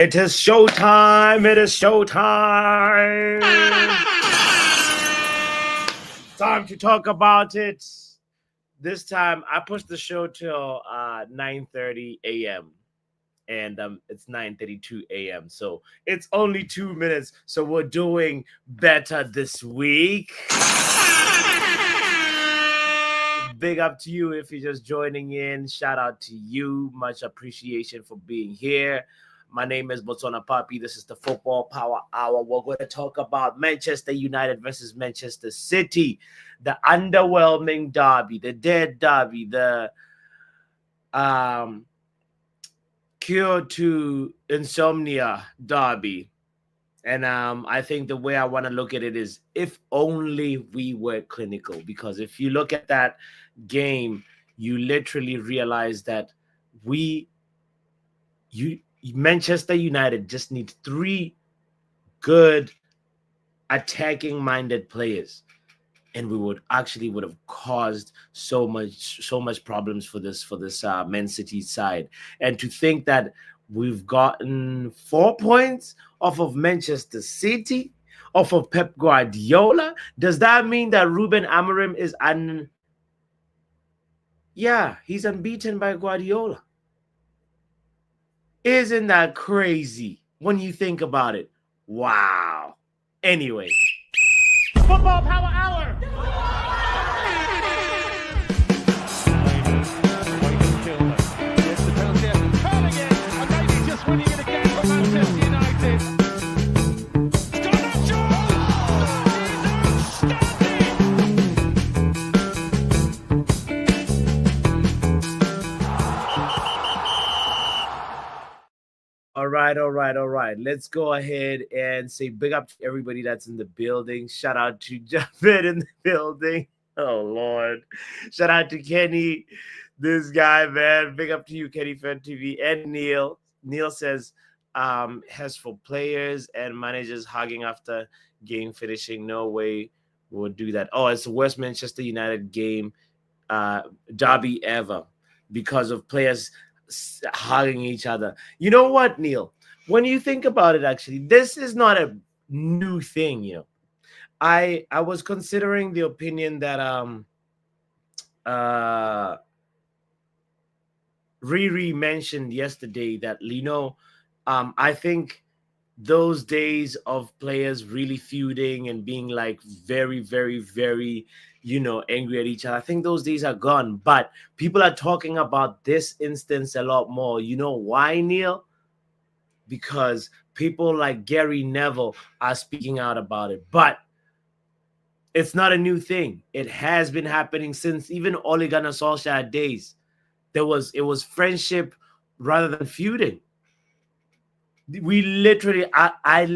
It is showtime. It is showtime. Time to talk about it. This time, I pushed the show till 9:30 a.m. and it's 9:32 a.m. So it's only 2 minutes. So we're doing better this week. Big up to you if you're just joining in. Shout out to you. Much appreciation for being here. My name is Botswana Papi. This is the Football Power Hour. We're going to talk about Manchester United versus Manchester City, the underwhelming derby, the dead derby, the cure to insomnia derby. And I think the way I want to look at it is if only we were clinical. Because if you look at that game, you literally realize that Manchester United just needs three good attacking-minded players, and we would have caused so much problems for this Man City side. And to think that we've gotten 4 points off of Manchester City, off of Pep Guardiola, does that mean that Ruben Amorim is he's unbeaten by Guardiola? Isn't that crazy when you think about it? Wow. Anyway. Football Power Hour. All right. Let's go ahead and say big up to everybody that's in the building. Shout out to Javed in the building. Oh, Lord. Shout out to Kenny, this guy, man. Big up to you, Kenny Fan TV, and Neil. Neil says, has for players and managers hugging after game finishing. No way we'll do that. Oh, it's the worst Manchester United game derby ever because of players hugging each other. You know what, Neil? When you think about it, actually, this is not a new thing. I was considering the opinion that Riri mentioned yesterday that I think those days of players really feuding and being like very, very, very, angry at each other, I think those days are gone. But people are talking about this instance a lot more. You know why, Neil? Because people like Gary Neville are speaking out about it. But it's not a new thing. It has been happening since even Ole Gunnar Solskjaer days. It was friendship rather than feuding. We literally, I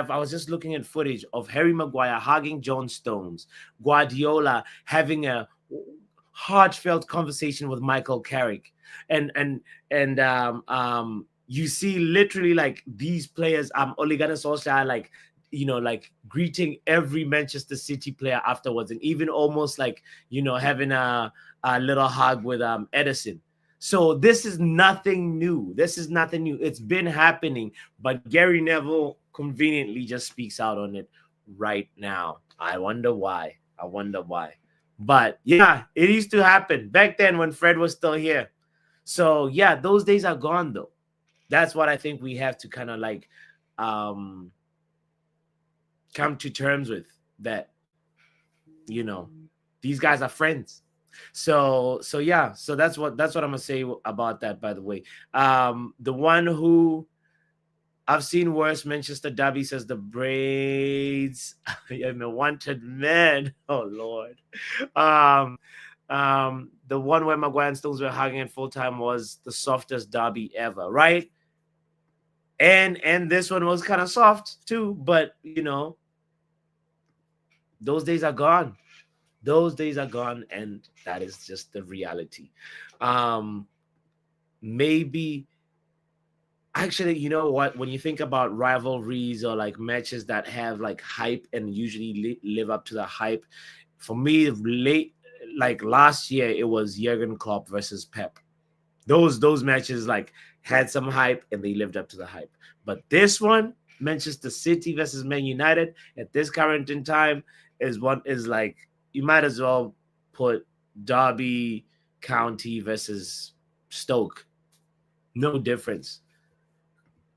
was just looking at footage of Harry Maguire hugging John Stones, Guardiola having a heartfelt conversation with Michael Carrick, and you see literally like these players, Ole Gunnar Solskjaer, like greeting every Manchester City player afterwards, and even almost like having a little hug with Edison. So this is nothing new. It's been happening, but Gary Neville conveniently just speaks out on it right now. I wonder why. But yeah, it used to happen back then when Fred was still here. So yeah, those days are gone though. That's what I think we have to kind of like come to terms with, that these guys are friends. So that's what I'm gonna say about that. By the way, the one who I've seen worse Manchester derby says the Braids. I'm a wanted man. Oh Lord. The one where Maguire and Stones were hugging at full time was the softest derby ever, right? And this one was kind of soft too, but those days are gone. And that is just the reality. Maybe actually, you know what, when you think about rivalries or like matches that have like hype and usually live up to the hype, for me, like last year it was Jurgen Klopp versus Pep. Those matches like had some hype and they lived up to the hype. But this one, Manchester City versus Man United at this current in time, is like you might as well put Derby County versus Stoke. No difference.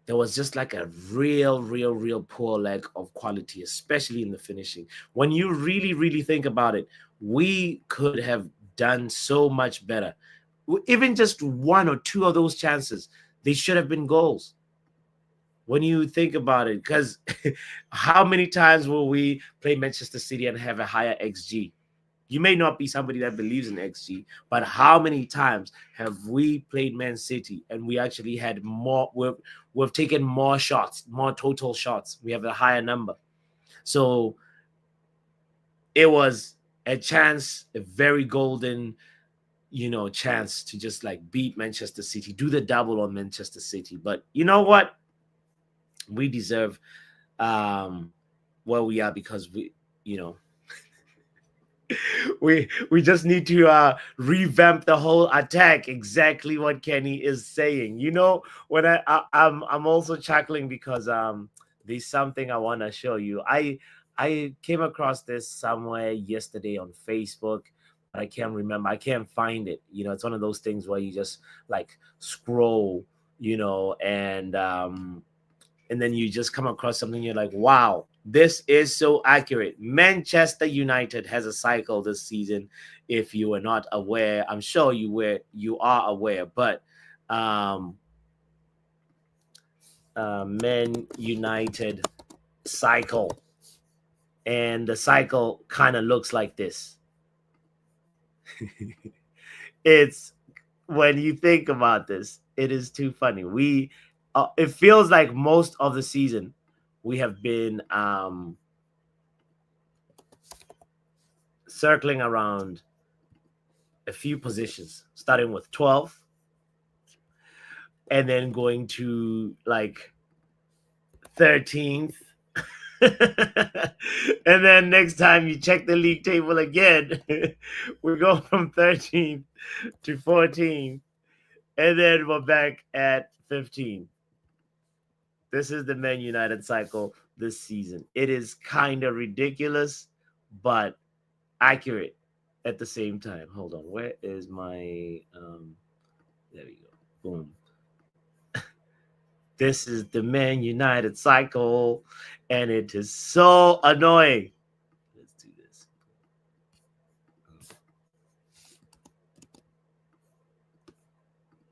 There was just like a real poor lack of quality, especially in the finishing. When you really think about it, we could have done so much better. Even just one or two of those chances, they should have been goals. When you think about it, because how many times will we play Manchester City and have a higher XG? You may not be somebody that believes in XG, but how many times have we played Man City and we actually had more? We've taken more shots, more total shots. We have a higher number. So it was a chance, a very golden, chance to just like beat Manchester City, do the double on Manchester City. But you know what? We deserve where we are because we just need to revamp the whole attack. Exactly what Kenny is saying. When I'm also chuckling because there's something I want to show you. I came across this somewhere yesterday on Facebook, but I can't remember. I can't find it. It's one of those things where you just like scroll, and then you just come across something, you're like, wow, this is so accurate. Manchester United has a cycle this season. If you were not aware, I'm sure you are aware, but Man United cycle. And the cycle kind of looks like this. It's, when you think about this, it is too funny. It feels like most of the season we have been circling around a few positions, starting with 12 and then going to like 13th. And then next time you check the league table again, we go from 13th to 14th, and then we're back at 15. This is the Man United cycle this season. It is kind of ridiculous, but accurate at the same time. Hold on. Where is my... there we go. Boom. This is the Man United cycle, and it is so annoying. Let's do this.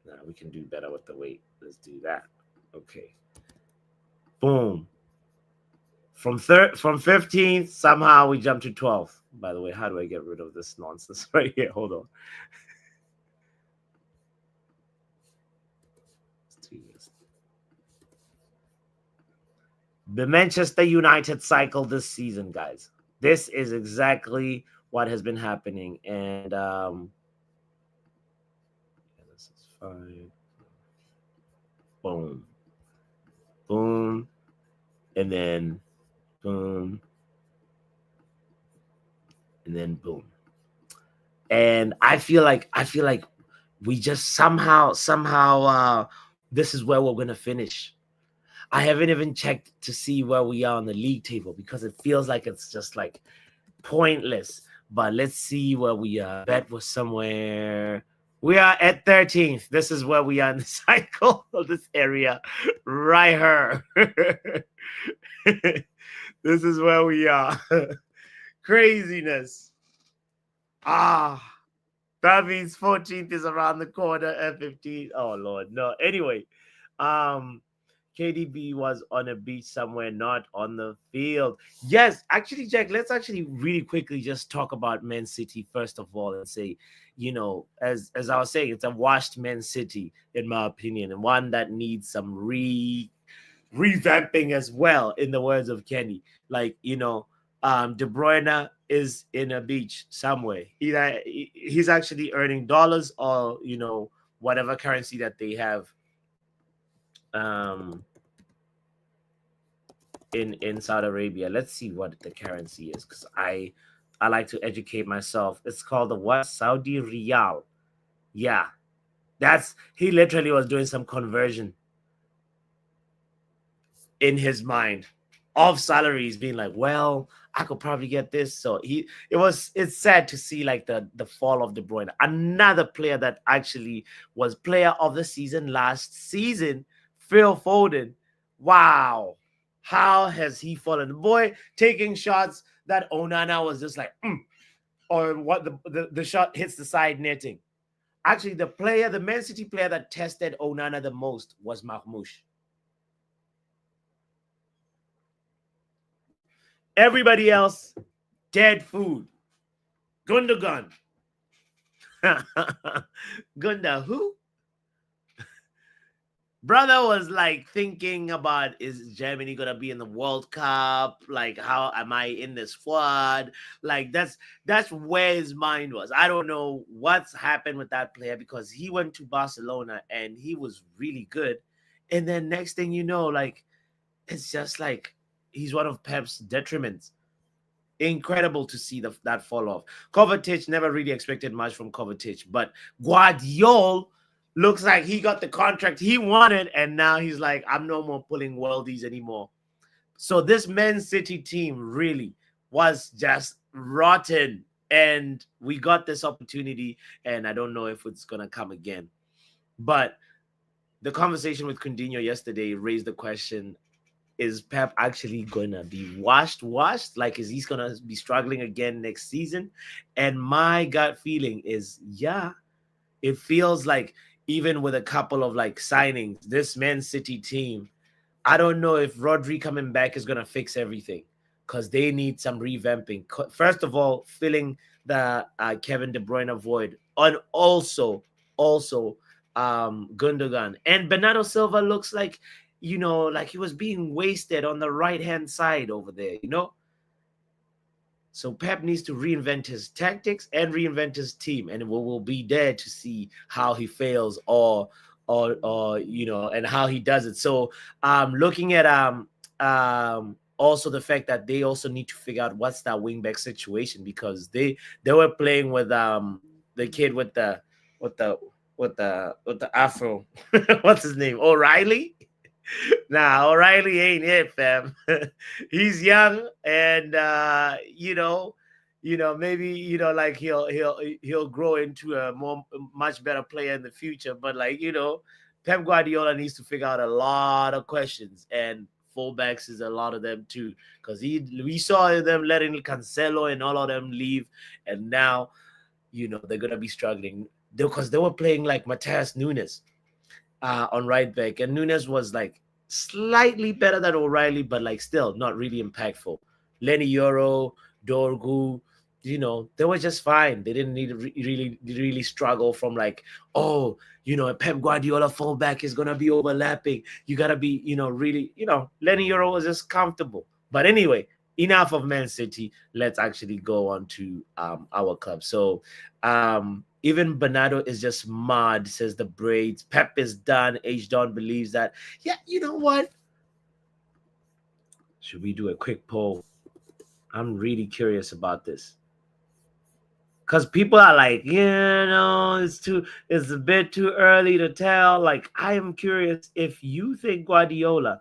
Now we can do better with the weight. Let's do that. Okay. Boom. From 15th, somehow we jump to 12th. By the way, how do I get rid of this nonsense right here? Hold on. Let's do this. The Manchester United cycle this season, guys. This is exactly what has been happening. And this is fine. Boom. Boom. And then boom. And then boom. And I feel like we just somehow this is where we're gonna finish. I haven't even checked to see where we are on the league table because it feels like it's just like pointless. But let's see where we are. Bet was somewhere. We are at 13th. This is where we are in the cycle of this area. Right here. This is where we are. Craziness. That means 14th is around the corner at 15. Oh Lord, no. Anyway, KDB was on a beach somewhere, not on the field. Yes, actually, Jack, let's actually really quickly just talk about Man City first of all and say, as I was saying, it's a washed Man City, in my opinion, and one that needs some revamping as well, in the words of Kenny. Like, De Bruyne is in a beach somewhere. Either he's actually earning dollars or, whatever currency that they have in Saudi Arabia. Let's see what the currency is, because I like to educate myself. It's called the what? Saudi Riyal. Yeah. He literally was doing some conversion in his mind of salaries, being like, well, I could probably get this. So it's sad to see like the fall of De Bruyne. Another player that actually was player of the season last season, Phil Foden. Wow. How has he fallen? The boy taking shots that Onana was just like, or what the shot hits the side netting. Actually, the Man City player that tested Onana the most was Marmoush. Everybody else, dead food. Gundogan. Gunda who? Brother was like thinking about, is Germany gonna be in the World Cup? Like, how am I in the squad? Like, that's where his mind was. I don't know what's happened with that player, because he went to Barcelona and he was really good, and then next thing you know, like, it's just like he's one of Pep's detriments. Incredible to see that fall off. Kovacic, never really expected much from Kovacic, but Guardiola looks like he got the contract he wanted, and now he's like, I'm no more pulling worldies anymore. So this Man City team really was just rotten, and we got this opportunity, and I don't know if it's gonna come again. But the conversation with Coutinho yesterday raised the question, is Pep actually gonna be washed? Like, is he gonna be struggling again next season? And my gut feeling is, yeah, it feels like even with a couple of like signings, this Man City team, I don't know if Rodri coming back is gonna fix everything, because they need some revamping. First of all, filling the Kevin De Bruyne void, and also Gundogan and Bernardo Silva looks like, like he was being wasted on the right-hand side over there, So Pep needs to reinvent his tactics and reinvent his team, and we'll be there to see how he fails or and how he does it. So looking at also the fact that they also need to figure out what's that wingback situation, because they were playing with the kid with the afro. What's his name? O'Reilly? Nah, O'Reilly ain't it, fam. He's young, and maybe like he'll grow into a much better player in the future. But like Pep Guardiola needs to figure out a lot of questions, and fullbacks is a lot of them too, because we saw them letting Cancelo and all of them leave, and now they're gonna be struggling because they were playing like Matheus Nunes on right back, and Nunes was like slightly better than O'Reilly, but like still not really impactful. Lenny Yoro, Dorgu, they were just fine. They didn't need to really struggle from like, a Pep Guardiola fullback is gonna be overlapping. You gotta be, really, Lenny Yoro was just comfortable. But anyway, enough of Man City. Let's actually go on to our club. So even Bernardo is just mad, says the braids. Pep is done. H. Don believes that. Yeah, you know what? Should we do a quick poll? I'm really curious about this. Because people are like, it's a bit too early to tell. Like, I am curious if you think Guardiola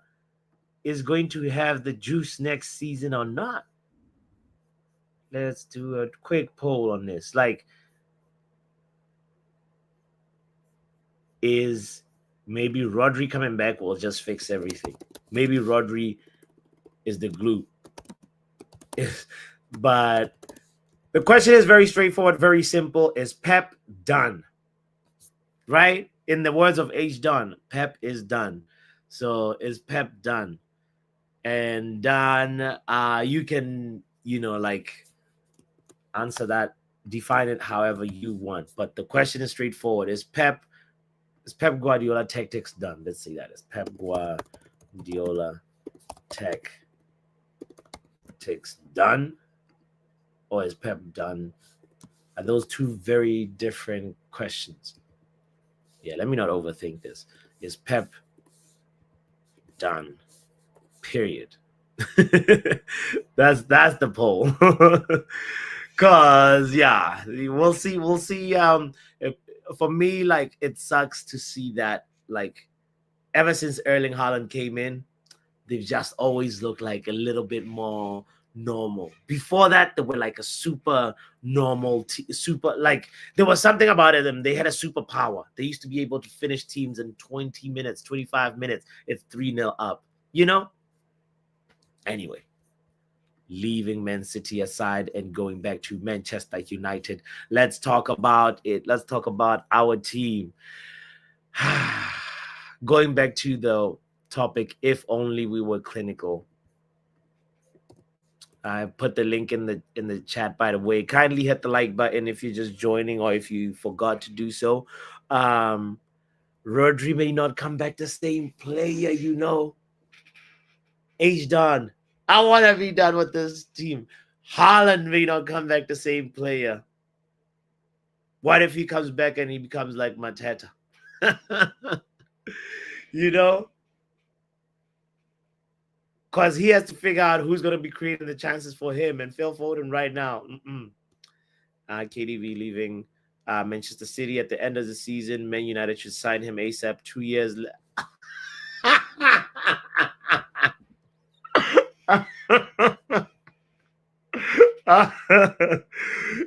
is going to have the juice next season or not. Let's do a quick poll on this. Like, is maybe Rodri coming back will just fix everything. Maybe Rodri is the glue. But the question is very straightforward, very simple. Is Pep done? Right? In the words of H. Don, Pep is done. So is Pep done? And done, you can, answer that, define it however you want. But the question is straightforward. Is Pep Guardiola tactics done? Let's see that. Is Pep Guardiola tactics done? Or is Pep done? Are those two very different questions? Yeah, let me not overthink this. Is Pep done? Period. That's the poll. Cause yeah, we'll see. If, for me, like, it sucks to see that, like, ever since Erling Haaland came in, they've just always looked like a little bit more normal. Before that, they were like a super normal, super, like, there was something about them. They had a superpower. They used to be able to finish teams in 20 minutes, 25 minutes. It's 3-0 up, you know? Anyway, leaving Man City aside and going back to Manchester United, let's talk about it. Let's talk about our team. Going back to the topic, if only we were clinical. I put the link in the chat, by the way. Kindly hit the like button if you're just joining or if you forgot to do so. Rodri may not come back the same player, you know. H-Don, I want to be done with this team. Haaland may not come back the same player. What if he comes back and he becomes like Mateta? You know? Because he has to figure out who's going to be creating the chances for him. And Phil Foden right now. KDB leaving Manchester City at the end of the season. Man United should sign him ASAP. 2 years.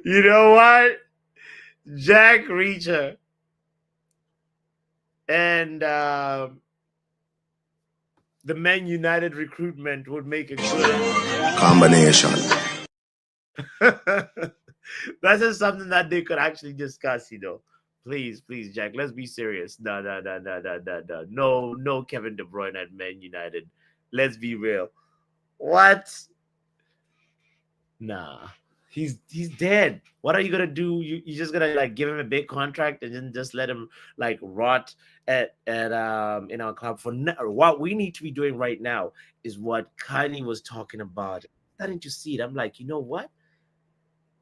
You know what? Jack Reacher and the Man United recruitment would make a good combination. That's just something that they could actually discuss, you know. Please, Jack, let's be serious. No. No Kevin De Bruyne at Man United. Let's be real. What? Nah. He's dead. What are you gonna do? You just gonna like give him a big contract and then just let him like rot at in our club for now? What we need to be doing right now is what Kylie was talking about. Starting to see it, I'm like, you know what?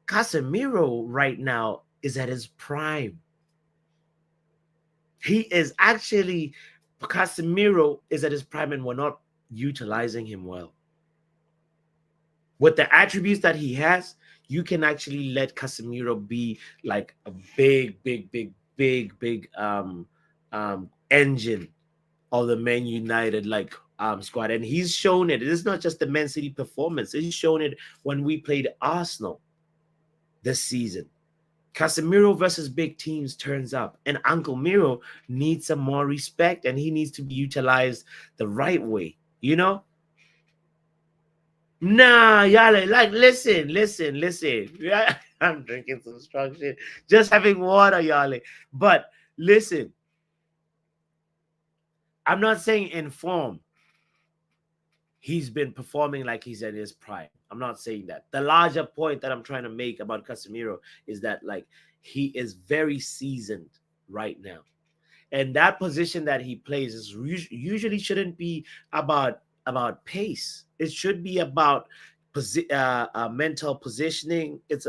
Casemiro right now is at his prime. Casemiro is at his prime, and we're not utilizing him well. With the attributes that he has, you can actually let Casemiro be like a big engine of the Man United squad. And he's shown it. It's not just the Man City performance. He's shown it when we played Arsenal this season. Casemiro versus big teams turns up. And Uncle Miro needs some more respect, and he needs to be utilized the right way, you know? Nah, Yale, like, listen. Yeah, I'm drinking some strong shit. Just having water, Yale. But listen, I'm not saying in form he's been performing like he's at his prime. I'm not saying that. The larger point that I'm trying to make about Casemiro is that, like, he is very seasoned right now. And that position that he plays is usually shouldn't be about pace. It should be about mental positioning. It's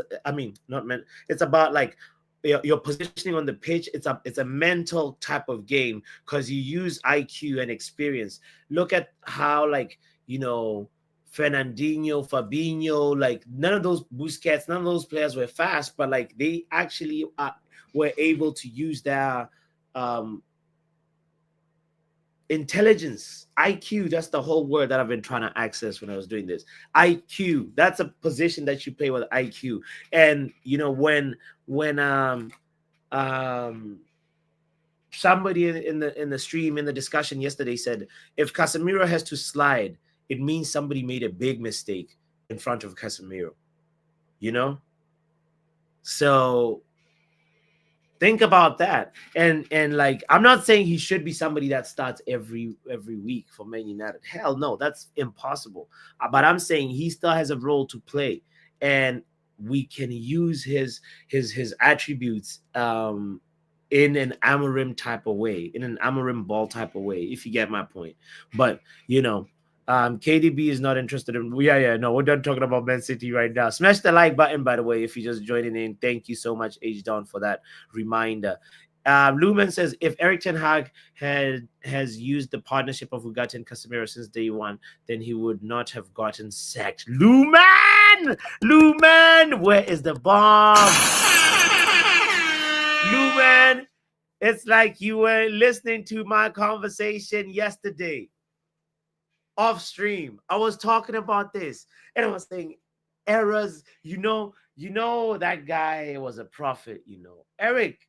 about like your positioning on the pitch. It's a mental type of game because you use IQ and experience. Look at how, like, you know, Fernandinho, Fabinho, like, none of those Busquets, none of those players were fast, but like they actually were able to use their intelligence, IQ. That's the whole word that I've been trying to access when I was doing this. IQ. That's a position that you play with IQ. And you know, when somebody in the stream, in the discussion yesterday, said if Casemiro has to slide, it means somebody made a big mistake in front of Casemiro. You know? So think about that. And like, I'm not saying he should be somebody that starts every week for Man United. Hell no, that's impossible. But I'm saying he still has a role to play, and we can use his attributes in an Amorim type of way, in an Amorim ball type of way, if you get my point. But you know, KDB is not interested in. No, we're done talking about Man City right now. Smash the like button, by the way, if you're just joining in. Thank you so much, H-Don, for that reminder. Lumen says if Erik ten Hag has used the partnership of Ugarte and Casemiro since day one, then he would not have gotten sacked. Lumen, where is the bomb? Lou man, it's like you were listening to my conversation yesterday off stream. I was talking about this and I was saying errors, that guy was a prophet. Eric,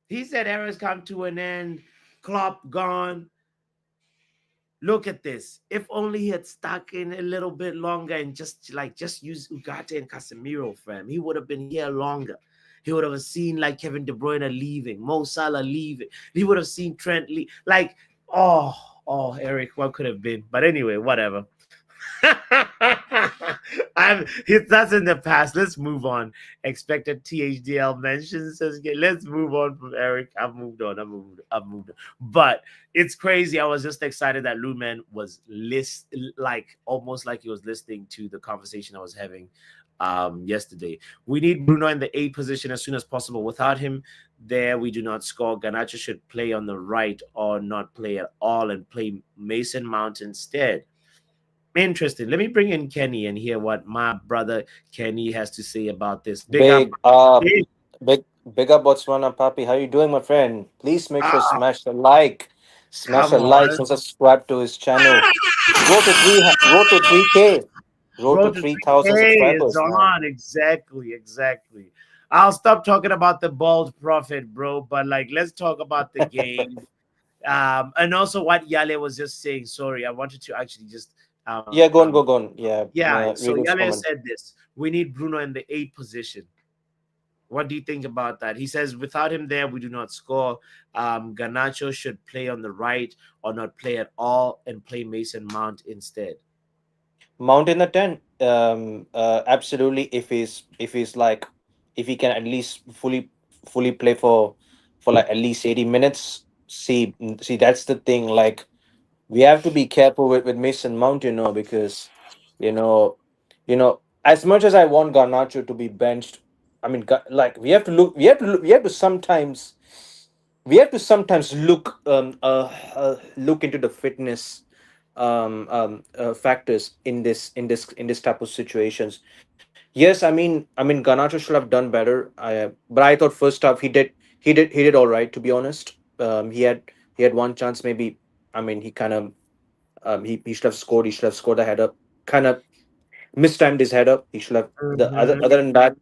he said errors come to an end, Klopp gone. Look at this. If only he had stuck in a little bit longer and just use Ugarte and Casemiro, fam. He would have been here longer. He would have seen like Kevin De Bruyne leaving, Mo Salah leaving. He would have seen Trent leave. Like, Eric, what could have been? But anyway, whatever. That's in the past. Let's move on. Expected THDL mentions. Let's move on from Eric. I've moved on. I've moved on. But it's crazy. I was just excited that Lumen was almost like he was listening to the conversation I was having yesterday. We need Bruno in the 8 position as soon as possible. Without him there, we do not score. Garnacho should play on the right or not play at all and play Mason Mount instead. Interesting. Let me bring in Kenny and hear what my brother Kenny has to say about this. Big up, big up, Botswana Papi. How you doing, my friend? Please make sure Ah, smash come a like, on. and subscribe to his channel. Road to 3K, road to Road to 3,000 3K is subscribers, man. on. Exactly. I'll stop talking about the bald prophet, bro. But let's talk about the game. And also what Yale was just saying. Sorry, I wanted to actually just Yeah, go on. Yeah, yeah. So read his Yale comment. said this. We need Bruno in the 8 position. What do you think about that? He says without him there, we do not score. Garnacho should play on the right or not play at all and play Mason Mount instead. Mount in the 10. Absolutely. If he's like, if he can at least fully play for like at least 80 minutes. See, that's the thing. Like, we have to be careful with Mason Mount, because you know, as much as I want Garnacho to be benched, I mean, like, we have to sometimes look into the fitness factors in this type of situations. Yes, I mean Garnacho should have done better. But I thought first half he did all right, to be honest. He had one chance, maybe. I mean, he kind of he should have scored. He should have scored a header. Kind of mistimed his header. He should have the other Mhm. than that.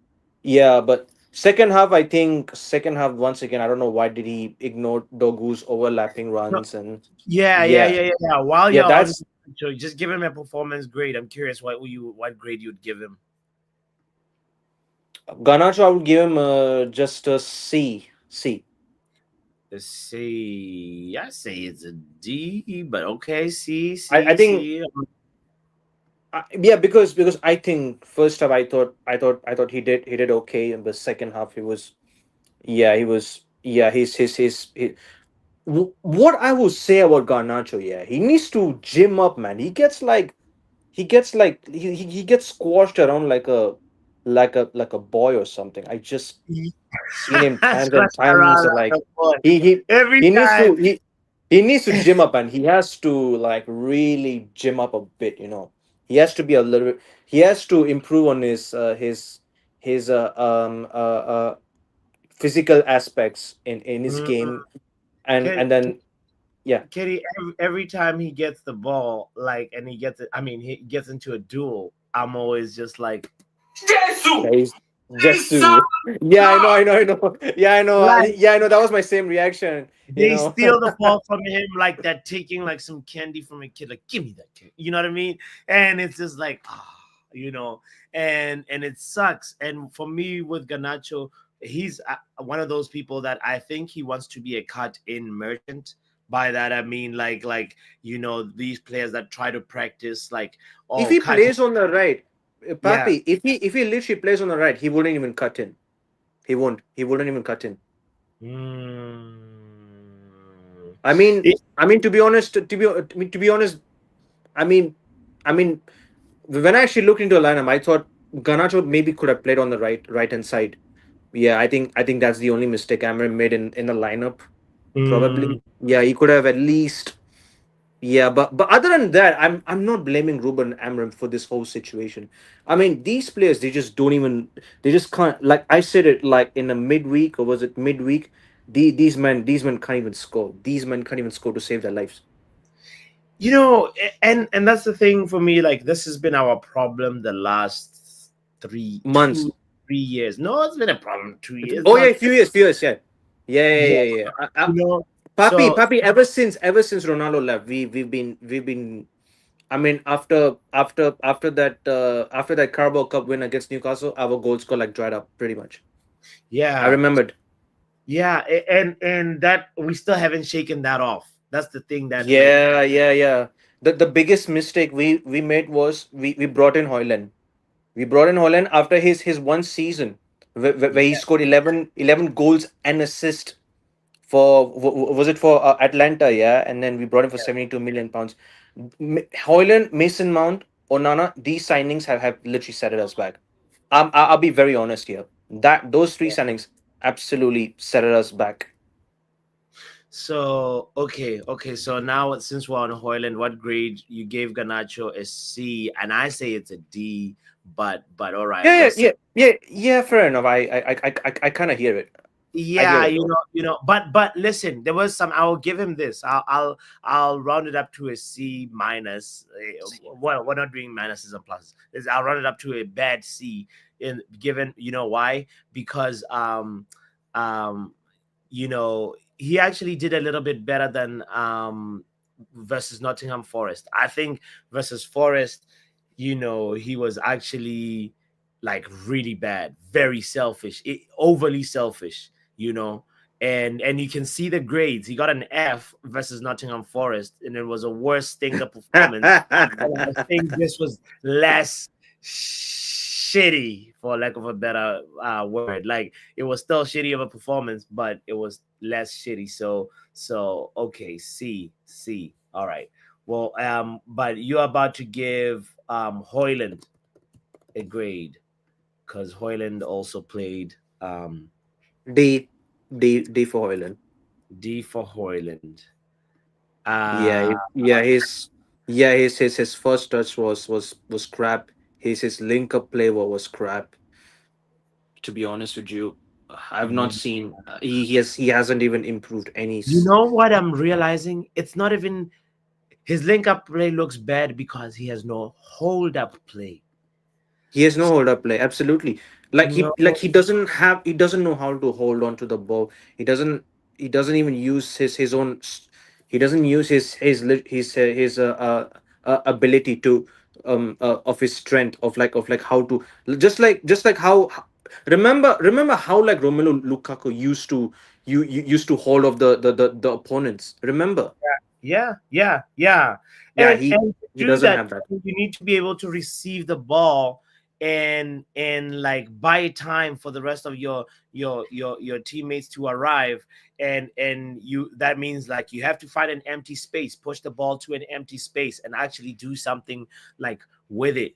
Yeah, but second half once again. I don't know why did he ignore Dogu's overlapping No, runs. And yeah, yeah. While yeah. you're on, That's so just give him a performance grade. I'm curious what grade you'd give him. Garnacho. I would give him just a C. C. Let's see. I say it's a D, but okay. C, I C, think C. yeah, because I think first half I thought he did okay. In the second half he was, what I would say about Garnacho, yeah, he needs to gym up, man. He gets squashed around like a boy or something. I just seen him times and Scratch times, around and like like a boy. he he Every he needs time. to he needs to gym up, and he has to like really gym up a bit. He has to be a little bit, he has to improve on his physical aspects in his Mm, game. and Ken- and then yeah. Kenny, every time he gets the ball, and he gets it, I mean, he gets into a duel, I'm always just like, Yeah, Jesus! he's just Isa! to yeah, I know. Yeah, I know. Like, Yeah, I know. That was my same reaction. You they know. steal the ball from him like that, taking like some candy from a kid, like, give me that candy. You know what I mean? And it's just like, you know, and it sucks. And for me with Ganacho, he's one of those people that I think he wants to be a cut in merchant. By that I mean these players that try to practice like, If oh, he cut him. plays on the right, Yeah. Papi, if he literally plays on the right, he wouldn't even cut in. He won't. He wouldn't even cut in. Mm. I mean, It- to be honest, I mean, I mean, when I actually looked into the lineup, I thought Garnacho maybe could have played on the right hand side. Yeah, I think that's the only mistake Amarim made in the lineup. mm, Probably. Yeah, he could have at least. Yeah, but other than that, I'm not blaming Ruben Amorim for this whole situation. I mean, these players, they just don't even, they just can't. Like I said it, like in a midweek, or was it midweek? These men can't even score. These men can't even score to save their lives. And that's the thing for me. Like, this has been our problem the last three Months. two 3 years. No, it's been a problem 2 years. Oh Not yeah, few years, yeah, yeah, yeah, yeah. yeah, yeah. you know Papi, so Papi. Ever since Ronaldo left, we've been. I mean, after that Carabao Cup win against Newcastle, our goal score like dried up pretty much. I yeah. remembered. And that we still haven't shaken that off. That's the thing that, like, Yeah, yeah, yeah. The biggest mistake we made was we brought in Hoyland. We brought in Hoyland after his one season where he yeah, scored 11 goals and assist for was it for Atlanta, yeah, and then we brought him for 72 million pounds. Hoyland, Mason Mount, Onana, these signings have literally set us back. I'll be very honest here. That those three yeah. signings absolutely set us back. So okay. So now, since we're on Hoyland, what grade you gave Ganacho? A C, and I say it's a D. But all right, Yeah, we'll yeah, say. yeah, yeah, yeah. Fair enough. I kind of hear it. I hear Yeah, it though. but listen, there was some. I will give him this. I'll round it up to a C minus. Well, we're not doing minuses and pluses. I'll round it up to a bad C. In given, why? Because he actually did a little bit better than versus Nottingham Forest. I think versus Forest, he was actually like really bad, very selfish, overly selfish, you know. And you can see the grades. He got an F versus Nottingham Forest, and it was a worse stinker performance. And I think this was less shitty, for lack of a better word. Like, it was still shitty of a performance, but it was less shitty. So okay, C. All right. Well, but you're about to give Hoyland a grade, because Hoyland also played. D, D for Hoyland. D for Hoyland. Yeah, Uh yeah. His first touch was crap. His link up play was crap. To be honest with you, I've not yeah. seen. He hasn't even improved any. You know what I'm realizing? It's not even his link up play looks bad because he has no hold up play. He has no hold up play. Absolutely. Like You he know, like he doesn't know how to hold on to the ball. He doesn't even use his own he doesn't use his ability to of his strength of how to just like how remember how like Romelu Lukaku used to hold off the opponents. Remember? yeah. Yeah, And to he do doesn't that, have that. you need to be able to receive the ball and like buy time for the rest of your teammates to arrive. And that means, like, you have to find an empty space, push the ball to an empty space, and actually do something like with it.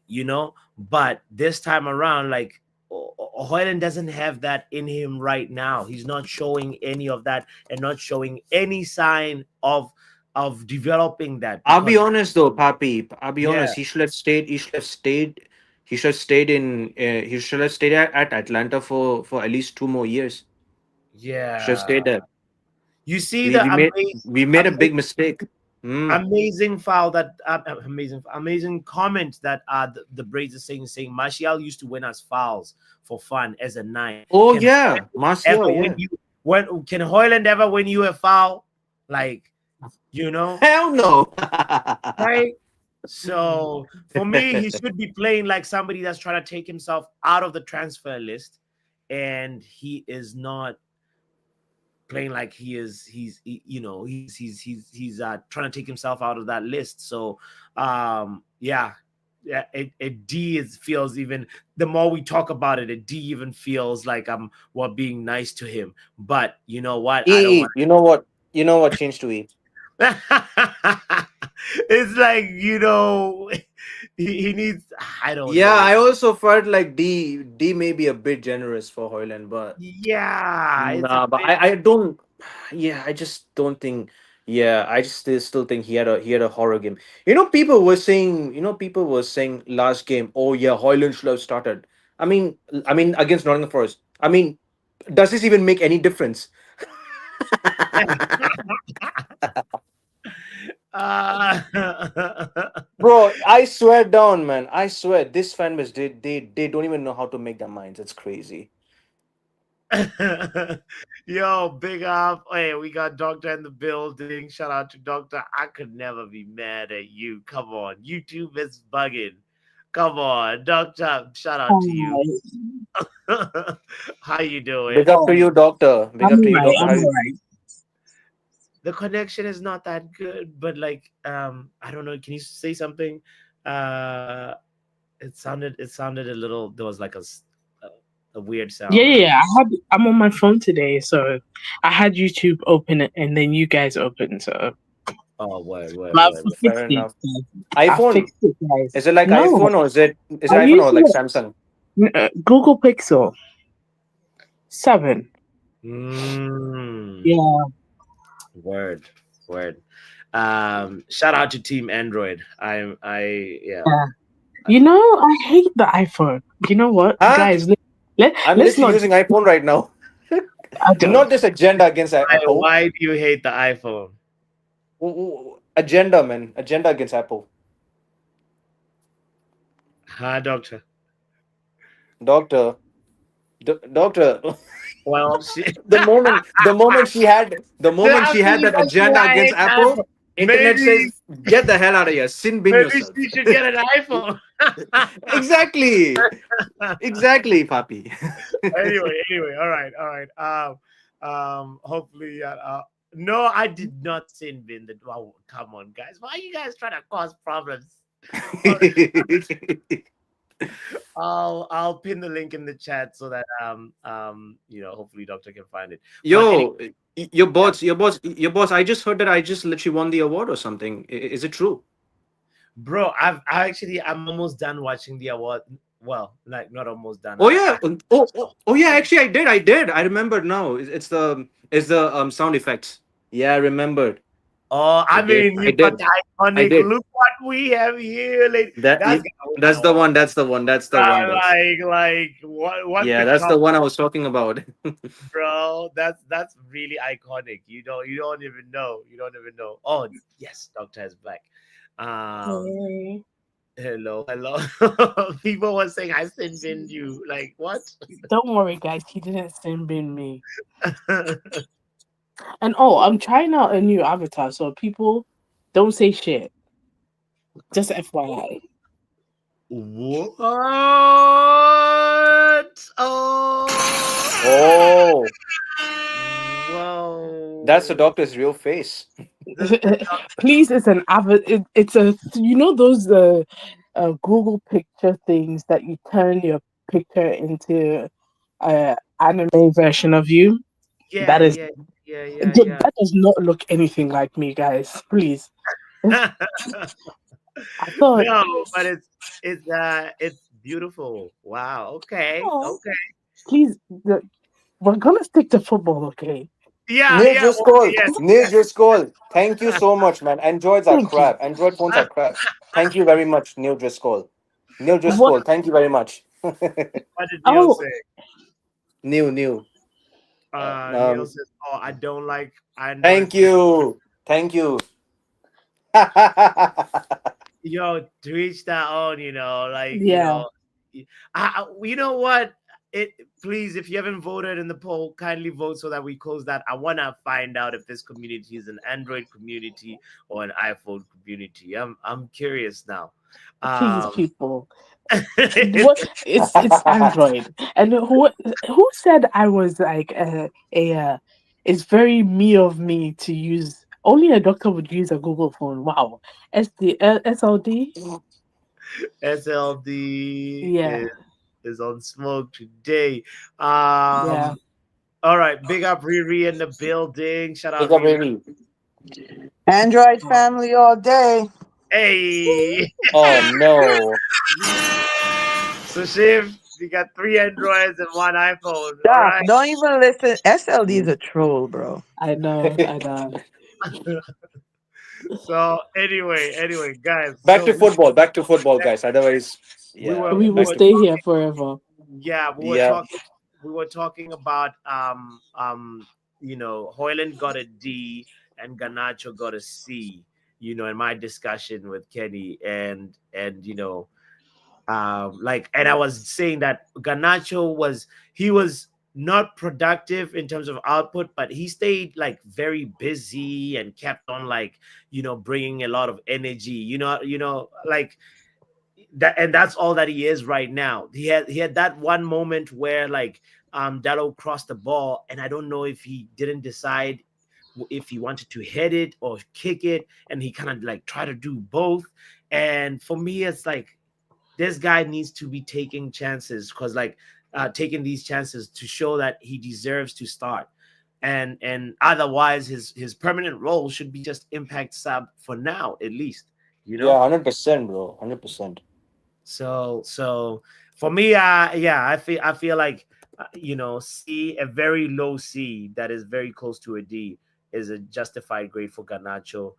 But this time around, like, Hoyland doesn't have that in him right now. He's not showing any of that, and not showing any sign of developing that, I'll be because honest though, Papi. I'll be yeah, honest. He should have stayed. He should have stayed. He should have stayed in. He should have stayed at Atlanta for at least 2 more years. Should have yeah. stayed there. You see We the we made we made a amazing, big mistake. Mm. amazing foul that amazing comment that the Braves are saying Martial used to win us fouls for fun as a nine. Oh Can yeah, Hoyland Martial. ever win Yeah. you when can Hoyland ever win you a foul? Like, you know, Hell no. right? So for me, he should be playing like somebody that's trying to take himself out of the transfer list, and he is not playing like he is. He's trying to take himself out of that list. So yeah. Yeah, a D is feels, even the more we talk about it, a D even feels like we're being nice to him. But you know what? I don't E. want. You know what? You know what changed to E. It's like, he needs. I don't Yeah, know. I also felt like D may be a bit generous for Hoyland, but Yeah, it's a nah, but bit. I don't. Yeah, I just don't think. Yeah, I just still think he had a horror game. People were saying last game, oh yeah, Hoyland should have started. I mean against Nottingham Forest. I mean, does this even make any difference? uh, Bro, I swear down, man. I swear this fan base they don't even know how to make their minds. It's crazy. Yo, big up. Hey, we got Doctor in the building. Shout out to Doctor. I could never be mad at you. Come on. YouTube is bugging. Come on, Doctor. Shout out to you. Alright. How you doing? Big up to Oh, you, doctor. Big I'm up to you, alright. doctor. I'm How you? alright. The connection is not that good, but like I don't know. Can you say something? Uh it sounded a little, there was like a weird Yeah, sound. yeah, yeah. I'm on my phone today, so I had YouTube open and then you guys open. So Oh, word, word, but I've word, word. Fair fixed it. enough. Guys. I iPhone. fixed it, guys. Is it like No, iPhone or is it I iPhone or used like Samsung? Google Pixel 7. Mm, Yeah. word, word. Shout out to Team Android. I yeah. Yeah. You know, I hate the iPhone. You know what, Huh? guys? I'm Let's literally not. using iPhone right now. I don't. Not this agenda against Apple. Why do you hate the iPhone? Agenda, man. Agenda against Apple. Huh, Doctor? Doctor. Doctor. Well, she. the moment she had that That's why agenda I against hate the Apple, iPhone. internet Maybe says, get the hell out of here. Sin bin maybe yourself. she should get an iPhone. Exactly. Exactly, Papi. Anyway, all right, all right. Hopefully, no, I did not sin bin the. Oh, come on, guys. Why are you guys trying to cause problems? All right, I'll pin the link in the chat so that hopefully Doctor can find it. But anyway, Yo, your yeah, boss, your boss, your boss. I just heard that I just literally won the award or something. Is it true? bro, I'm almost done watching the award. Well, like not almost done. Oh yeah. I Oh yeah. Actually, I did. I remembered now. It's the sound effects. Yeah, I remembered. Oh, I I did. mean, I you got did. the I iconic. did. Look what we have here, lady. That That's y- gonna win an that's the award. one. That's the one. That's the one, boss. Like what Yeah, could that's top, the one I was talking about. bro? That's really iconic. You don't even know. You don't even know. Oh yes, Doctor is back. Um, Hey. hello. People were saying I sent in you. Like what? Don't worry, guys. He didn't sin bin me. And oh, I'm trying out a new avatar, so people don't say shit. Just FYI. What? Oh, Oh, that's the whoa. doctor's real face. This is the Please, it's an it's a those Google picture things that you turn your picture into anime version of you. yeah, That is yeah, yeah, that does not look anything like me, guys. Please. yeah. I thought, No, but it's beautiful. Wow. Okay. oh, Okay. please, we're gonna stick to football, okay? Yeah, Neil yeah. Well, Driscoll. yes. Neil Driscoll. Thank you so much, man. Androids are Thank you. crap. Android phones are crap. Thank you very much, Neil Driscoll. Neil What? Driscoll. Thank you very much. What did Neil Oh, say? New. Neil says, "Oh, I don't like Android." Thank you. Thank you. Yo, to each their own. Like yeah. you know what? It please, if you haven't voted in the poll, kindly vote so that we close that. I want to find out if this community is an Android community or an iPhone community. I'm curious now. Please, Um, people. What? It's Android, and who said I was like it's very me of me to use. Only a doctor would use a Google phone. Wow. SLD. SLD Yeah. is on smoke today. Yeah. All right, big up Riri in the building. Shout Big out up, Riri. baby. Android Yeah. family all day. Hey, Oh no. so Shiv, we got 3 Androids and 1 iPhone. All Doc, right. don't even listen. SLD is a troll, bro. I know. I know. So anyway, guys. Back So to football. Back to football, guys. Otherwise, we yeah, were We yeah. we will Back were to stay here forever. yeah yeah. we were talking about Hoyland got a D and Ganacho got a C, in my discussion with Kenny, and like, and I was saying that Ganacho was not productive in terms of output, but he stayed like very busy and kept on, like, bringing a lot of energy, like that. And that's all that he is right now. He had that one moment where, like, Dallo crossed the ball, and I don't know if he didn't decide if he wanted to head it or kick it, and he kind of like tried to do both. And for me, it's like, this guy needs to be taking chances, because, like, taking these chances to show that he deserves to start. And otherwise, his permanent role should be just impact sub for now, at least, you Yeah, know 100%, bro. 100%. so for me, yeah, I feel like, C, a very low C that is very close to a D, is a justified grade for Garnacho.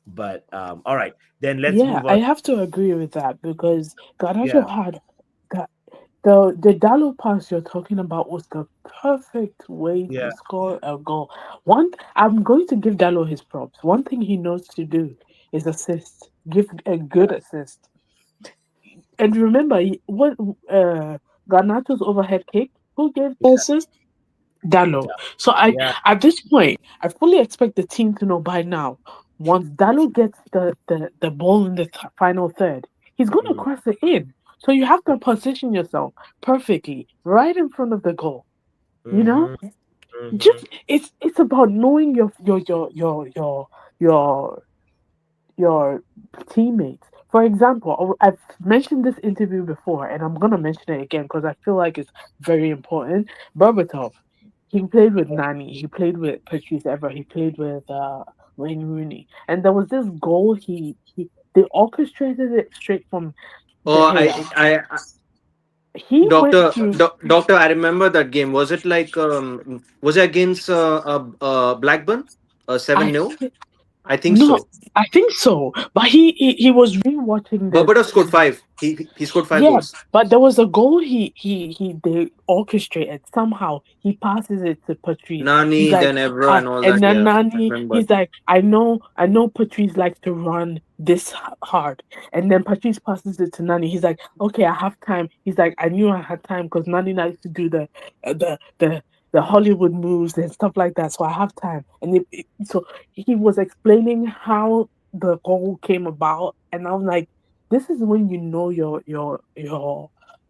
But all right, then let's Yeah, move I on. have to agree with that because Yeah, Garnacho had that the Dalo pass you're talking about was the perfect way yeah, to score a goal. I'm going to give Dalo his props. One thing he knows to do is assist. Give a good assist. And remember, what Garnacho's overhead kick? Who gave the assist? Dalo. So yeah. at this point, I fully expect the team to know by now. Once Dalo gets the ball in the final third, he's gonna Mm, cross it in. So you have to position yourself perfectly right in front of the goal. You know, mhm, mhm. just it's about knowing your your teammates. For example, I've mentioned this interview before, and I'm gonna mention it again because I feel like it's very important. Berbatov, he played with Nani, he played with Patrice Evra, he played with Wayne Rooney, and there was this goal he they orchestrated it straight from De Oh, Gea. He went to Doctor, I remember that game. Was it like was it against Blackburn? 7 I 0 I think no, so. I think so, but he was rewatching this. Berbatov scored five. He scored five Yeah, goals. but there was a goal he they orchestrated somehow. He passes it to Patrice. He's Nani, like, then Evra, and all and that. then Yeah, I Nani, remember. he's like, I know Patrice likes to run this hard, and then Patrice passes it to Nani. He's like, okay, I have time. He's like, I knew I had time because Nani likes to do the Hollywood moves and stuff like that, so I have time. And so he was explaining how the goal came about, and I'm like, this is when you know your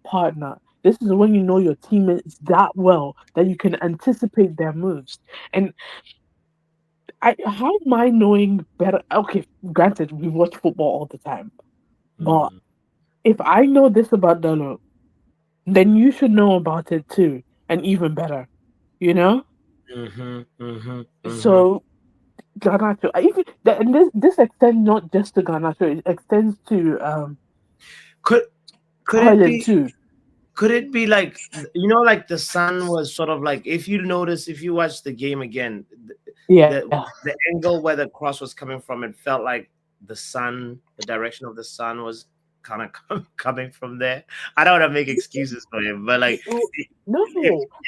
partner. This is when you know your teammates that well that you can anticipate their moves. And how am I knowing better? Okay, granted, we watch football all the time, but Mm, if I know this about Dano, then you should know about it too, and even better. You know. mhm, mhm, mhm. So Garnacho, and this extends not just to Garnacho; it extends to Could could it Hoyland be too. could it be like, like the sun was sort of like, if you notice, if you watch the game again, Yeah. the angle where the cross was coming from, it felt like the direction of the sun was kind of coming from there. I don't want to make excuses for him, but like, if No,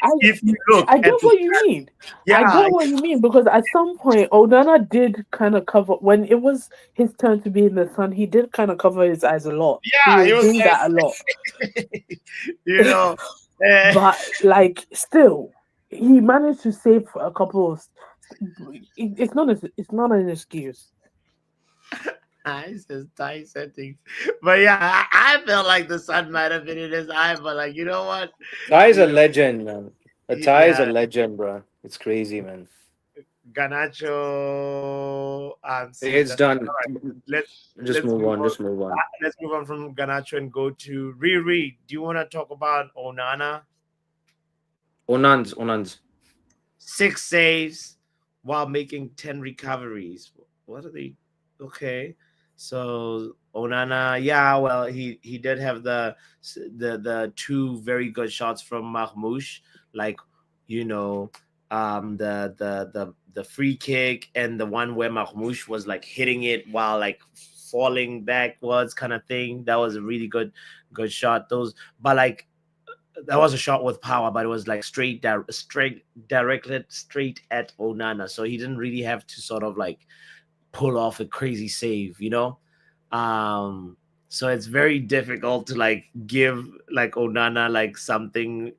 I if you look I at get the, what you mean. I yeah, get what you mean because at some point Onana did kind of cover when it was his turn to be in the sun. He did kind of cover his eyes a lot. He yeah, was it was doing that a lot, like, you know, eh, but like still, he managed to save a couple of. It's not an excuse. eyes his tie settings, but yeah, I felt like the sun might have been in his eye, but like, you know what, Ty is a you know, legend, man. A Ty is a yeah. legend, bro. It's crazy, man. Ganacho and see It's that. done. All right, let's Just let's move move on. on. Just move on. Let's move on from Ganacho and go to Riri. Do you want to talk about Onana? Onans. 6 saves while making 10 recoveries. What are they? Okay, so Onana, yeah, well, he did have the two very good shots from Marmoush, like, you know, the free kick, and the one where Marmoush was like hitting it while like falling backwards kind of thing. That was a really good shot. Those, but like that was a shot with power, but it was like straight directed straight at Onana. So he didn't really have to sort of like pull off a crazy save, you know. So it's very difficult to like give like Onana like something,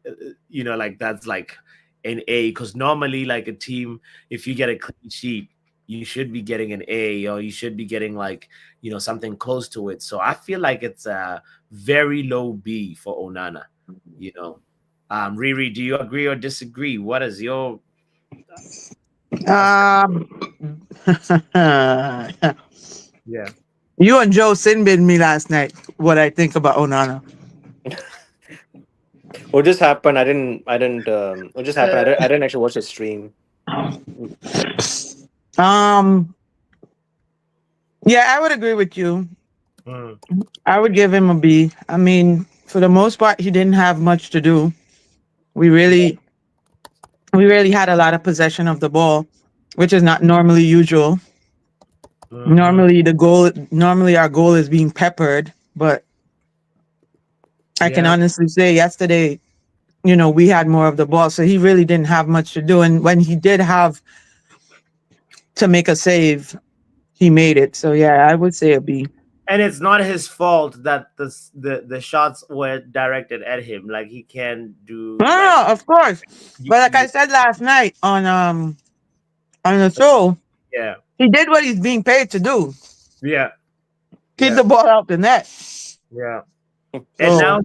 you know, like that's like an A, because normally like a team, if you get a clean sheet, you should be getting an A, or you should be getting like, you know, something close to it. So I feel like it's a very low B for Onana, you know. Riri, do you agree or disagree? What is your Um, yeah? you and Joe Sinbin me last night. What I think about Onana? What just happened? What just happened? I didn't actually watch the stream. Yeah, I would agree with you. Mm, I would give him a B. I mean, for the most part, he didn't have much to do. We really had a lot of possession of the ball, which is not normally usual. mhm. Normally our goal is being peppered, but I can Yeah. honestly say yesterday, you know, we had more of the ball, so he really didn't have much to do. And when he did have to make a save, he made it. So yeah, I would say a B. And it's not his fault that the shots were directed at him. Like he can do No, like no, of course. you, But like I said last night on the show, yeah, he did what he's being paid to do. yeah, Keep yeah, the ball out the net. yeah. And So now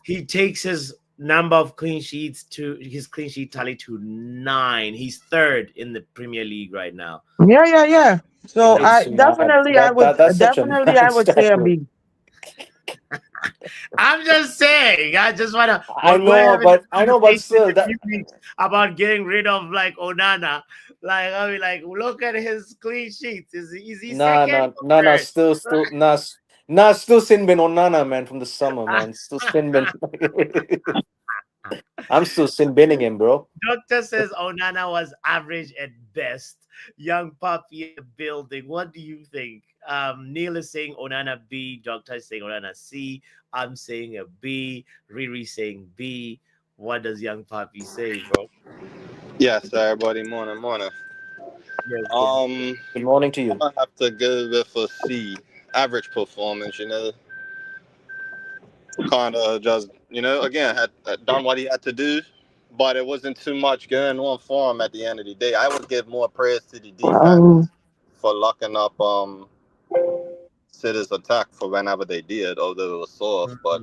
he takes his number of clean sheets to his clean sheet tally to 9. He's third in the Premier League right now. yeah. So It's mad. That's such a definitely I mad would say a stat. B. I'm just saying. I just wanna. I When we're know, having a but conversation still, in a few weeks about getting rid of like Onana, like I mean, like look at his clean sheets. Is he second or nah. third? Still Sinbin Onana, man, from the summer, man. Still Sinbin. I'm still Sinbinning him, bro. Doctor says Onana was average at best. Young puppy in the building. What do you think? Neil is saying Onana B. Doctor is saying Onana C. I'm saying a B. Riri saying B. What does young puppy say, bro? Yes, everybody. Morning. Yes, Good morning to you. I have to go with a C. Average performance. Kind of just again had done what he had to do, but it wasn't too much going on for him at the end of the day. I would give more praise to the defense for locking up City's attack for whenever they did, although it was soft. But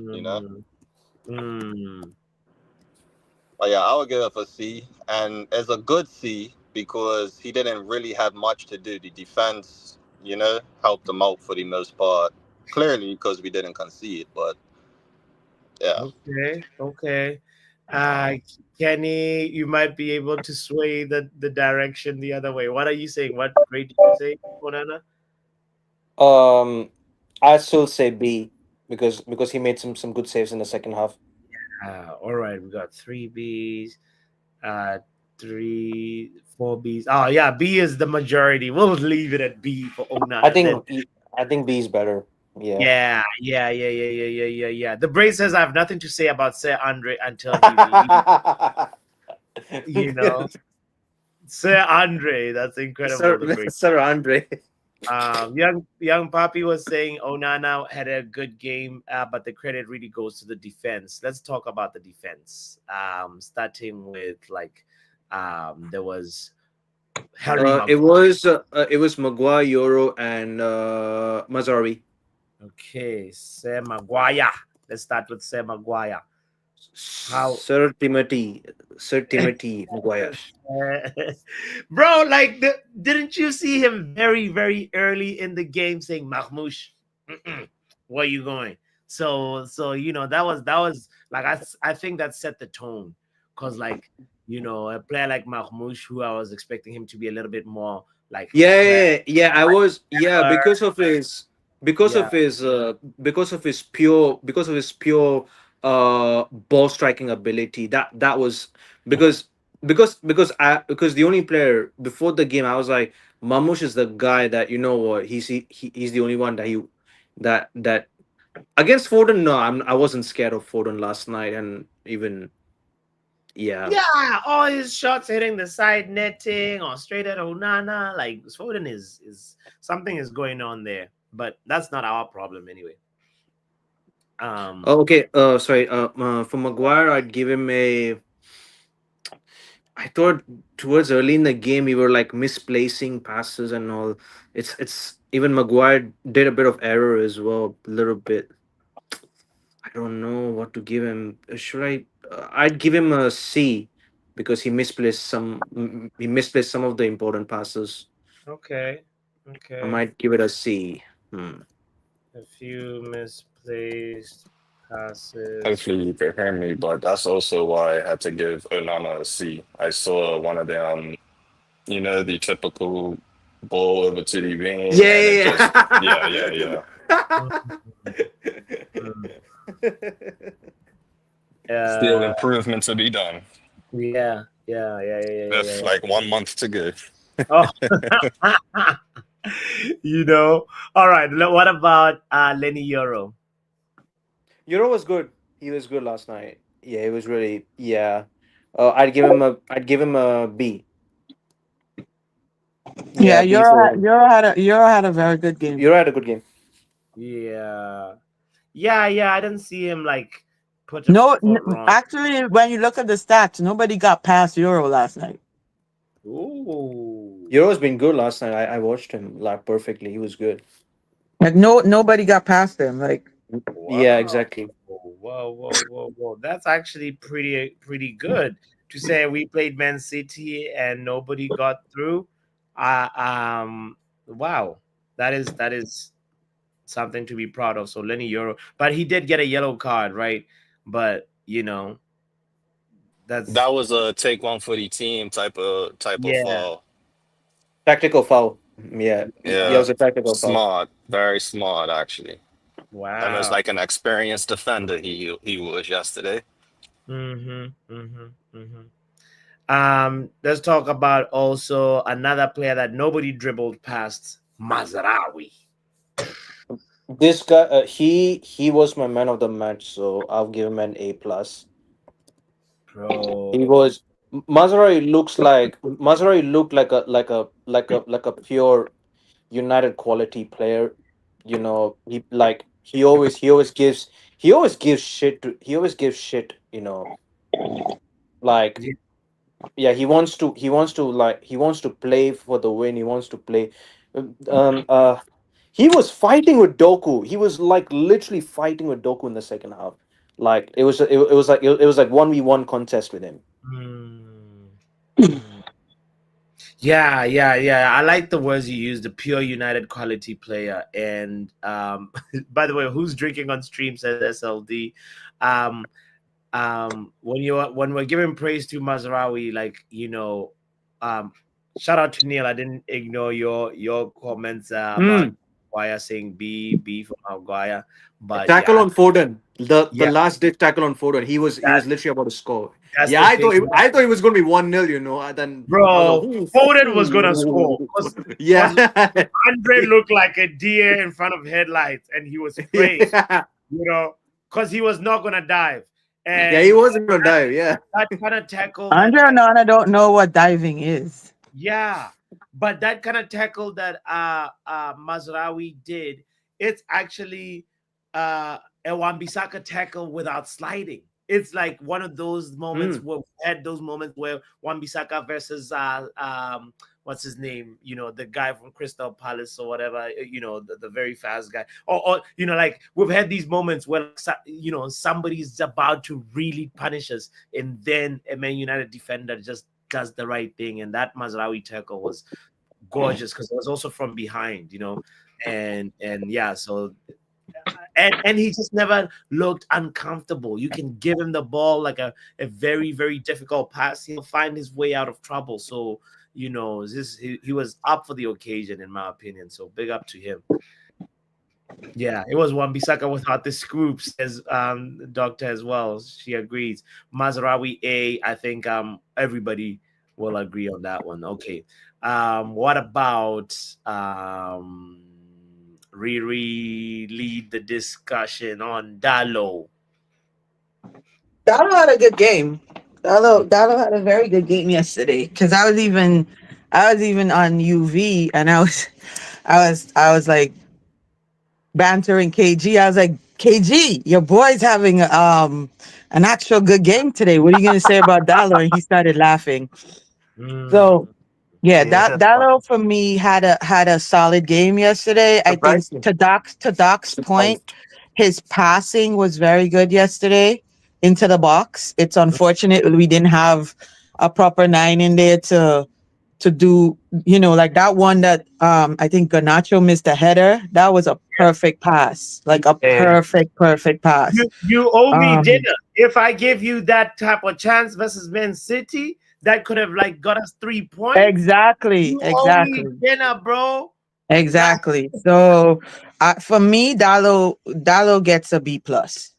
But yeah, I would give it a C, and it's a good C because he didn't really have much to do. The defense, helped him out for the most part. Clearly, because we didn't concede, but yeah. Okay. Kenny, you might be able to sway the direction the other way. What are you saying? What grade did you say, Onana? I still say B because he made some good saves in the second half. All right, we got 3 Bs, 4 Bs. Oh yeah, B is the majority. We'll leave it at B for Onana. I think B is better. Yeah. Yeah. The brain says I have nothing to say about Sir Andre until he Sir Andre. That's incredible. Sir Andre. Young Papi was saying Onana had a good game, but the credit really goes to the defense. Let's talk about the defense. Starting with there was Harry. It was Maguire, Euro, and Mazraoui. Okay, Sir Maguire. Let's start with Sir Maguire. Sir Timothy Maguire. Bro, didn't you see him very, very early in the game saying, Mahmoush, where you going? So that was like I think that set the tone, because a player like Mahmoush, who I was expecting him to be a little bit more like because of his pure ball striking ability. That was because because the only player before the game I was like, Mamush is the guy that, you know what, he's the only one that that against Foden. No, I wasn't scared of Foden last night, and even yeah. Yeah, all his shots hitting the side netting or straight at Onana. Like Foden is something is going on there, but that's not our problem anyway. Oh, okay. Sorry. For Maguire, I'd give him a. I thought towards early in the game we were like misplacing passes and all. It's even Maguire did a bit of error as well, a little bit. I don't know what to give him. Should I? I'd give him a C because he misplaced some of the important passes. Okay, I okay. might give it a C. Hmm. A few misplaced passes. Hopefully you can hear me, but that's also why I had to give Onana a C. I saw one of them, the typical ball over to the wing, and it just, yeah, yeah, yeah. Still Uh, improvement to be done. yeah. With like 1 month to go. Oh, All right. What about Lenny Euro? Euro was good. He was good last night. Yeah, he was really. Yeah, I'd give him a B. Yeah, Yeah, B for him. Euro had a very good game. Euro had a good game. Yeah. I didn't see him like put a No, foot wrong. actually, when you look at the stats, nobody got past Euro last night. Ooh. Euro's been good last night. I watched him like perfectly. He was good. Like nobody got past him. Like Yeah, Wow. exactly. Whoa. That's actually pretty good to say we played Man City and nobody got through. Wow. That is something to be proud of. So Lenny Euro, but he did get a yellow card, right? But that's That was a take one for the team type of yeah. fall. Tactical foul. Yeah, yeah, it Yeah, was a tactical foul. smart, very smart actually. Almost Wow. like an experienced defender he was yesterday. Let's talk about also another player that nobody dribbled past, Mazraoui. This guy, he was my man of the match, so I'll give him an A plus. Bro. He was. Mazraoui looked like a pure United quality player. He always gives shit. Like, Yeah. yeah, he wants to play for the win. He wants to play. Um. Uh. He was fighting with Doku. He was like literally fighting with Doku in the second half. Like it was like 1v1 contest with him. Mm. Yeah. I like the words you used, the pure United quality player. And by the way, who's drinking on stream says SLD. Um, when we're giving praise to Mazraoui, like shout out to Neil. I didn't ignore your comments about Maguire saying B for Maguire, but Tackle yeah, on Foden. The yeah, last ditch tackle on Foden. He was literally about to score. that's Yeah, the I thought thing, it was going to be 1-0. And then I was bro. like, Foden was gonna score because yeah, Andre looked like a deer in front of headlights, and he was afraid, yeah, because he was not gonna dive, yeah. He and wasn't going to dive. Yeah, that kind of tackle that. Andre Onana don't know what diving is. Yeah, but that kind of tackle that Mazraoui did, it's actually a Wan-Bissaka tackle without sliding. It's like one of those moments where we had those moments where Wan-Bissaka versus what's his name? The guy from Crystal Palace or whatever, the very fast guy. Or like we've had these moments where somebody's about to really punish us, and then a Man United defender just does the right thing, and that Mazraoui tackle was gorgeous because it was also from behind, and yeah, so and he just never looked uncomfortable. You can give him the ball like a very very difficult pass, he'll find his way out of trouble. So he was up for the occasion, in my opinion. So big up to him. Yeah, it was Wan Bissaka without the scoops, as the doctor as well. She agrees. Mazraoui A, I think everybody will agree on that one. Okay. What about Riri lead the discussion on Dalo? Dallo had a good game. Dallo had a very good game yesterday. Because I was even on UV, and I was like bantering KG. I was like, KG, your boy's having an actual good game today. What are you gonna say about Dallo? And he started laughing. So Mm, yeah, Yeah, that that's fine. Dallo for me had a solid game yesterday. I think Surprising. to Doc's point, Surprised. his passing was very good yesterday into the box. It's unfortunate we didn't have a proper nine in there to do, like that one that I think Ganacho missed a header. That was a perfect pass. Like a Yeah. perfect pass. you owe me Um dinner. If I give you that type of chance versus Man City, that could have like got us 3 points. exactly, You owe me exactly. dinner, bro. Like, Exactly. So for me, Dallo gets a B plus.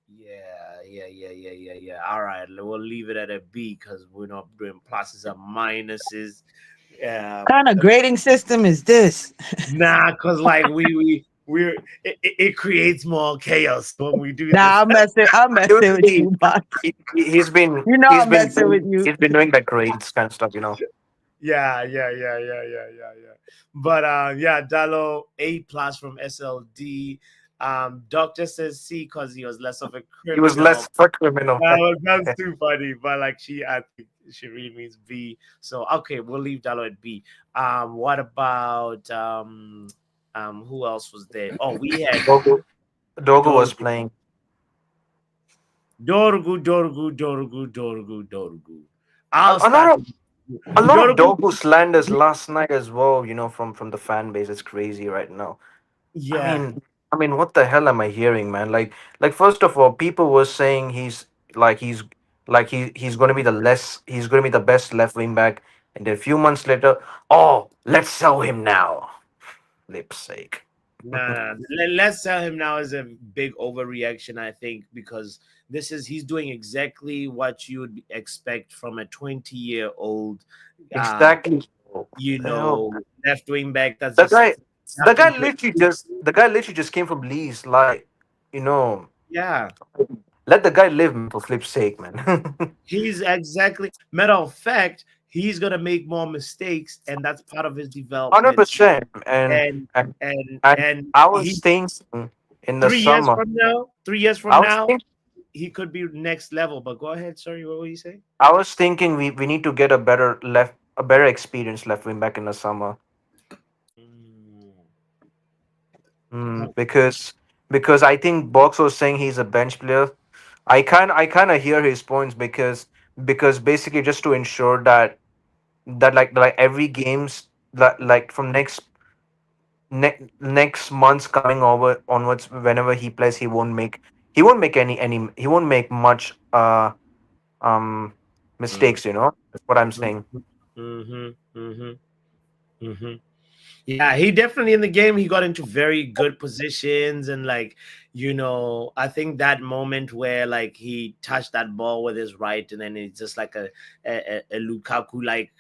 yeah. All right, we'll leave it at a B because we're not doing pluses and minuses. Kind of grading system is this? Nah, because like it creates more chaos when we do Nah, this. I'm messing with Usually, you, but he's been you know he's I'm been messing doing with you. he's been doing that grades kind of stuff. Yeah. But yeah, Dallo A plus from SLD. Doctor says C because he was less of a He was less criminal. for criminal. That's too funny. But like I think she really means B. So okay, we'll leave Dallo at B. What about who else was there? Oh, we had Dogo was Dorgu. playing. Dorgu. I'll A lot start of with you. a lot of Dorgu. Dogo slanders last night as well. From the fan base. It's crazy right now. I Yeah. mean, what the hell am I hearing, man? Like first of all, people were saying like he's he's going to be he's going to be the best left wing back, and then a few months later, oh, let's sell him now. Lip's sake. Nah. Let's tell him now is a big overreaction, I think, because he's doing exactly what you would expect from a 20-year-old um, Exactly. What the hell, man? left wing back that's The just guy, nothing great. the guy literally just came from Leeds. Like, you know, Yeah. let the guy live, man, for flip's sake, man. He's exactly matter of fact, he's gonna make more mistakes, and that's part of his Hundred development. percent. And And and and and and I was he thinking in the 3 years summer. from now, 3 years from I was now, thinking. he could be next level. But go ahead, sorry, what were you saying? I was thinking we need to get a better experienced left wing back in the summer. Mm. Because I think Box was saying he's a bench player. I kind of hear his points because basically just to ensure that like every games that like from next months coming over onwards, whenever he plays, he won't make much um Mm. mistakes. That's what I'm saying. Mm-hmm. Mm-hmm. Mm-hmm. Yeah, he definitely in the game he got into very good positions and like I think that moment where like he touched that ball with his right and then it's just like a Lukaku like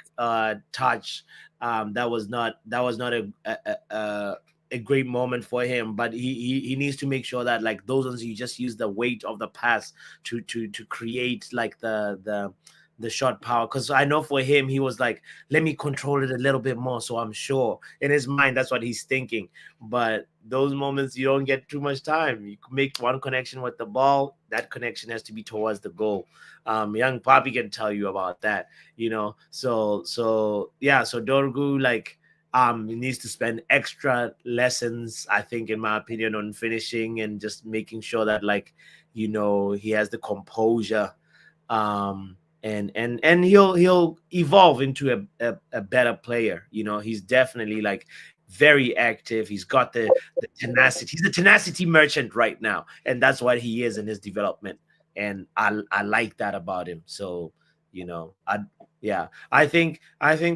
touch that was not a great moment for him, but he needs to make sure that like those ones you just use the weight of the pass to create like the shot power, because I know for him he was like, let me control it a little bit more. So I'm sure in his mind that's what he's thinking. But those moments you don't get too much time. You can make one connection with the ball. That connection has to be towards the goal. Young Papi can tell you about that. So yeah. So Dorgu he needs to spend extra lessons, I think, in my opinion, on finishing and just making sure that he has the composure. And he'll evolve into a better player. He's definitely like very active. He's got the tenacity. He's a tenacity merchant right now, and that's what he is in his development. And I like that about him. So I Yeah, I think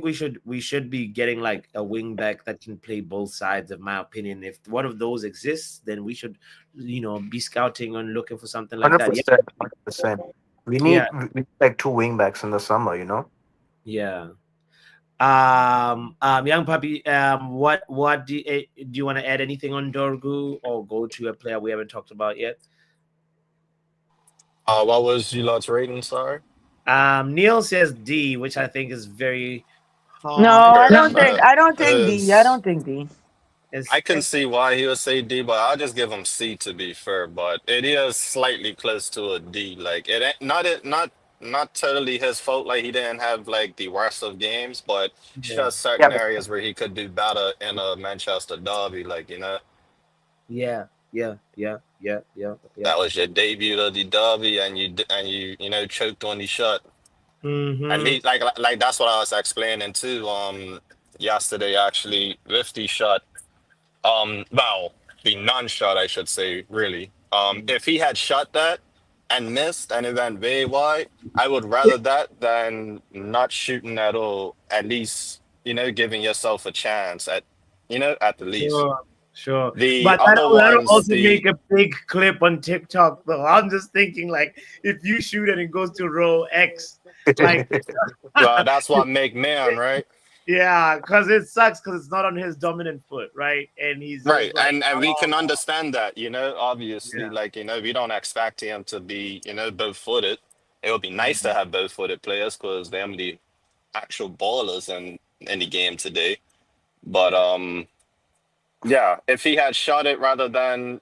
we should be getting like a wing back that can play both sides. Of my opinion, if one of those exists, then we should, be scouting and looking for something like Hundred that. Yeah, percent, 100%. yeah, We need like two wing backs in the summer. yeah. Young puppy. What do you want to add anything on Dorgu or go to a player we haven't talked about yet? What was you lot's rating? Sorry. Neil says D, which I think is very No, high. I Fair, don't think. fair. I don't think D. I Is don't think D. I It's, can see why he would say D, but I'll just give him C to be fair. But it is slightly close to a D. Like it ain't not totally his fault. Like he didn't have like the worst of games, but yeah, just Yeah, certain but areas where he could do better in a Manchester derby. yeah, yeah, yeah, yeah, yeah, yeah. That was your debut of the derby, and you choked on the shot. And Mm-hmm. he like that's what I was explaining too. Yesterday actually with the shot. Well, the non-shot, I should say, really. If he had shot that and missed and it went very wide, I would rather that than not shooting at all. At least, giving yourself a chance at the least. Sure, sure. The But other that'll ones, also the make a big clip on TikTok, though. I'm just thinking, like, if you shoot and it goes to row X, like, that's what make man, right? yeah, because it sucks because it's not on his dominant foot, right? And he's Right, just like, and we can oh, understand that, obviously, yeah. like, we don't expect him to be, both-footed. It would be nice to have both-footed players because they're the actual ballers in the game today. But Yeah. yeah, if he had shot it rather than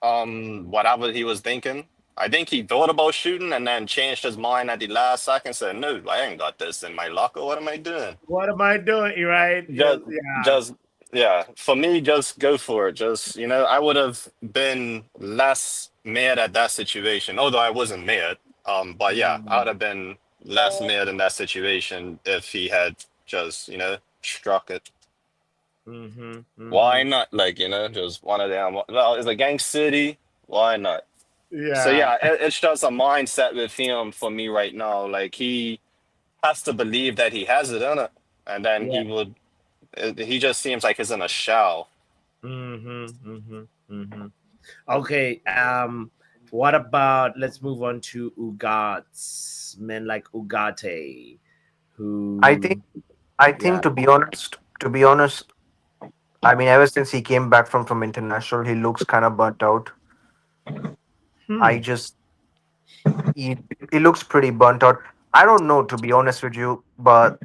whatever he was thinking, I think he thought about shooting and then changed his mind at the last second, said, "No, I ain't got this in my locker. What am I doing?" What am I doing, right? Yes, just yeah. just yeah, for me, just go for it. Just, I would have been less mad at that situation, although I wasn't mad. But yeah, I would have been less mad in that situation if he had just, struck it. Mm-hmm. Mm-hmm. Why not? Like, just one of them. Well, it's a gang city. Why not? So Yeah. yeah, it's just a mindset with him for me right now. Like he has to believe that he has it in it, and then Yeah. he just seems like he's in a shell. Mm-hmm. Mm-hmm. Mm-hmm. Okay. What about let's move on to Ugats, men like Ugate, I who think I yeah. think to be honest, I mean, ever since he came back from international, he looks kind of burnt out. I Hmm. just he he looks pretty burnt out. I don't know, to be honest with you, but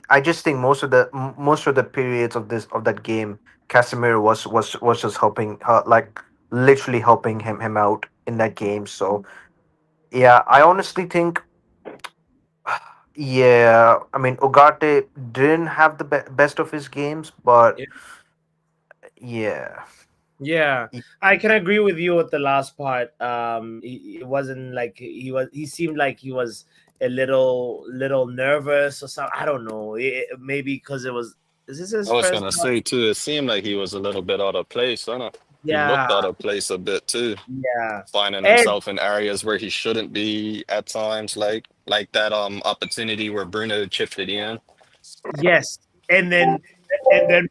I just think most of the periods of that game, Casemiro was just helping, like literally helping him out in that game. So yeah, I honestly think, yeah, I mean, Ugarte didn't have the best of his games, but yeah. Yeah, Y- I can agree with you with the last part. It wasn't like he seemed like he was a little nervous or something. I don't know. Maybe because it was. Is this his I was first? gonna say too, it seemed like he was a little bit out of place, huh? He Yeah, looked out of place a bit too, yeah. finding And himself in areas where he shouldn't be at times, like that opportunity where Bruno chipped it in. yes, and then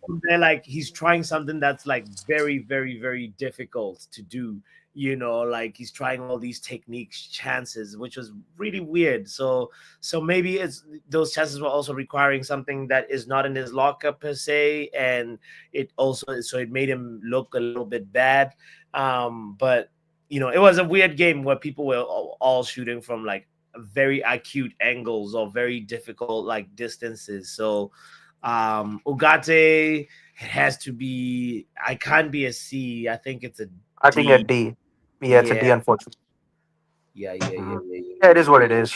from there, like he's trying something that's like very, very, very difficult to do. Like he's trying all these techniques, chances, which was really weird. So maybe it's those chances were also requiring something that is not in his locker per se, and it made him look a little bit bad. But it was a weird game where people were all shooting from like very acute angles or very difficult like distances. So Ugarte has to be I can't be a C. I think it's a I think a D. D. Yeah, it's a Yeah, D, unfortunately. yeah, yeah, yeah, Mhm. yeah, yeah, Yeah, it yeah, is what yeah. it is.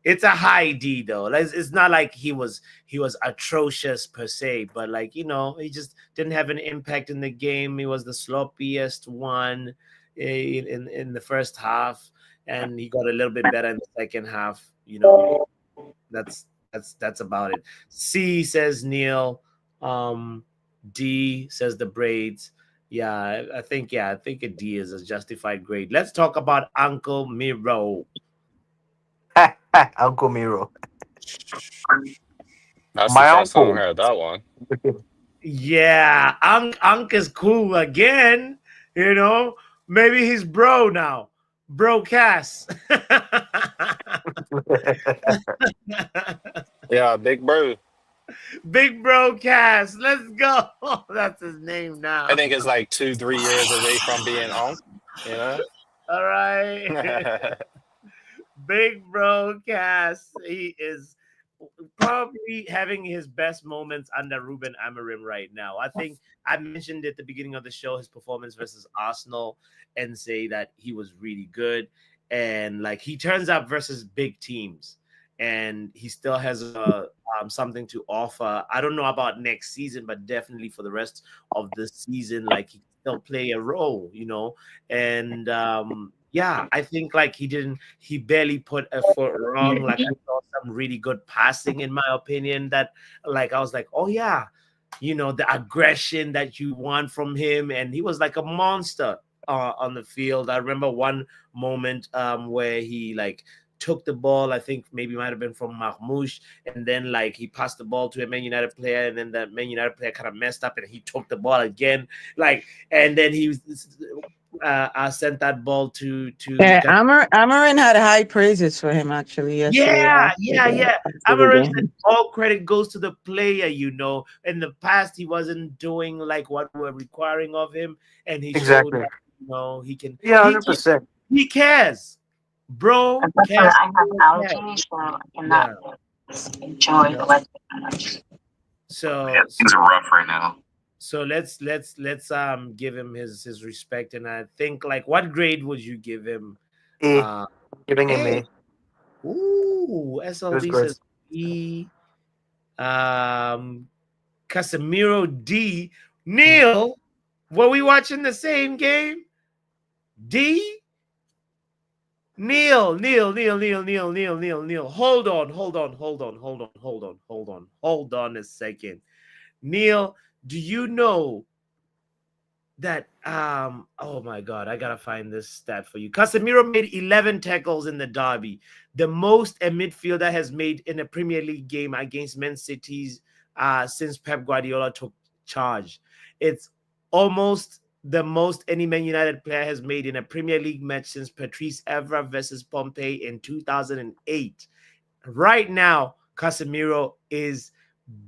It's a high D though. Like, it's not like he was atrocious per se, but like he just didn't have an impact in the game. He was the sloppiest one in the first half, and he got a little bit better in the second half. That's about it. C says Neil. D says the braids. Yeah, I think a D is a justified grade. Let's talk about Uncle Miro. Uncle Miro. That's the My first time I uncle. heard that one. Yeah, Unc is cool again. You know, maybe he's bro now. Bro Cass. Yeah, big bro. Big bro Cass. Let's go. That's his name I now. think it's like 2, 3 years away from being on. You know. All right. Big bro Cass. He is probably having his best moments under Ruben Amorim right now. I think I mentioned at the beginning of the show his performance versus Arsenal and say that he was really good. And like he turns up versus big teams and he still has something to offer. I don't know about next season, but definitely for the rest of the season, like he still play a role, you know. And yeah, I think like he barely put a foot wrong. Like I saw some really good passing, in my opinion, that like I was like, oh yeah, you know, the aggression that you want from him, and he was like a monster on the field. I remember one moment where he like took the ball, I think maybe might have been from Marmouche, and then like he passed the ball to a Man United player, and then the Man United player kind of messed up and he took the ball again, like, and then he I sent that ball to Yeah, Amarin had high praises for him actually yesterday. yeah. After the Amaranth said game. all credit goes to the player, you know. In the past, he wasn't doing like what we're requiring of him, and he showed Exactly. that you know he can. Yeah, 100%. He cares, bro. Unfortunately, Cares. I have Cares. allergies, so I Yeah. cannot enjoy Yeah. the weather that much. So Things are rough right now. so let's give him his respect, and I think like what grade would you give him? A. Giving him A. A. Ooh, It was SLD good. says B. Casemiro D. Neil, were we watching the same game? D. Neil. Hold on a second. Neil, do you know that oh my god, I gotta find this stat for you. Casemiro made 11 tackles in the derby, the most a midfielder has made in a Premier League game against Man City's since Pep Guardiola took charge. It's almost the most any Man United player has made in a Premier League match since Patrice Evra versus Pompey in 2008. Right now, Casemiro is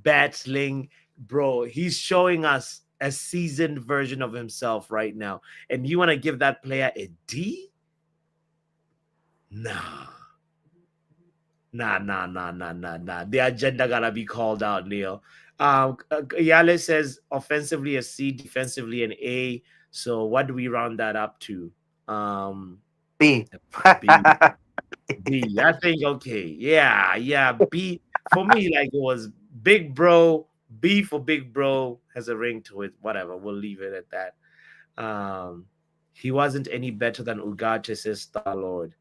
battling, bro. He's showing us a seasoned version of himself right now. And you want to give that player a D? Nah. The agenda gotta be called out, Neil. Yale says offensively a C, defensively an A. So what do we round that up to? B. B. B. I think okay. Yeah. B for me, like it was big bro. B for big bro has a ring to it. Whatever. We'll leave it at that. He wasn't any better than Ugarte, says Star Lord.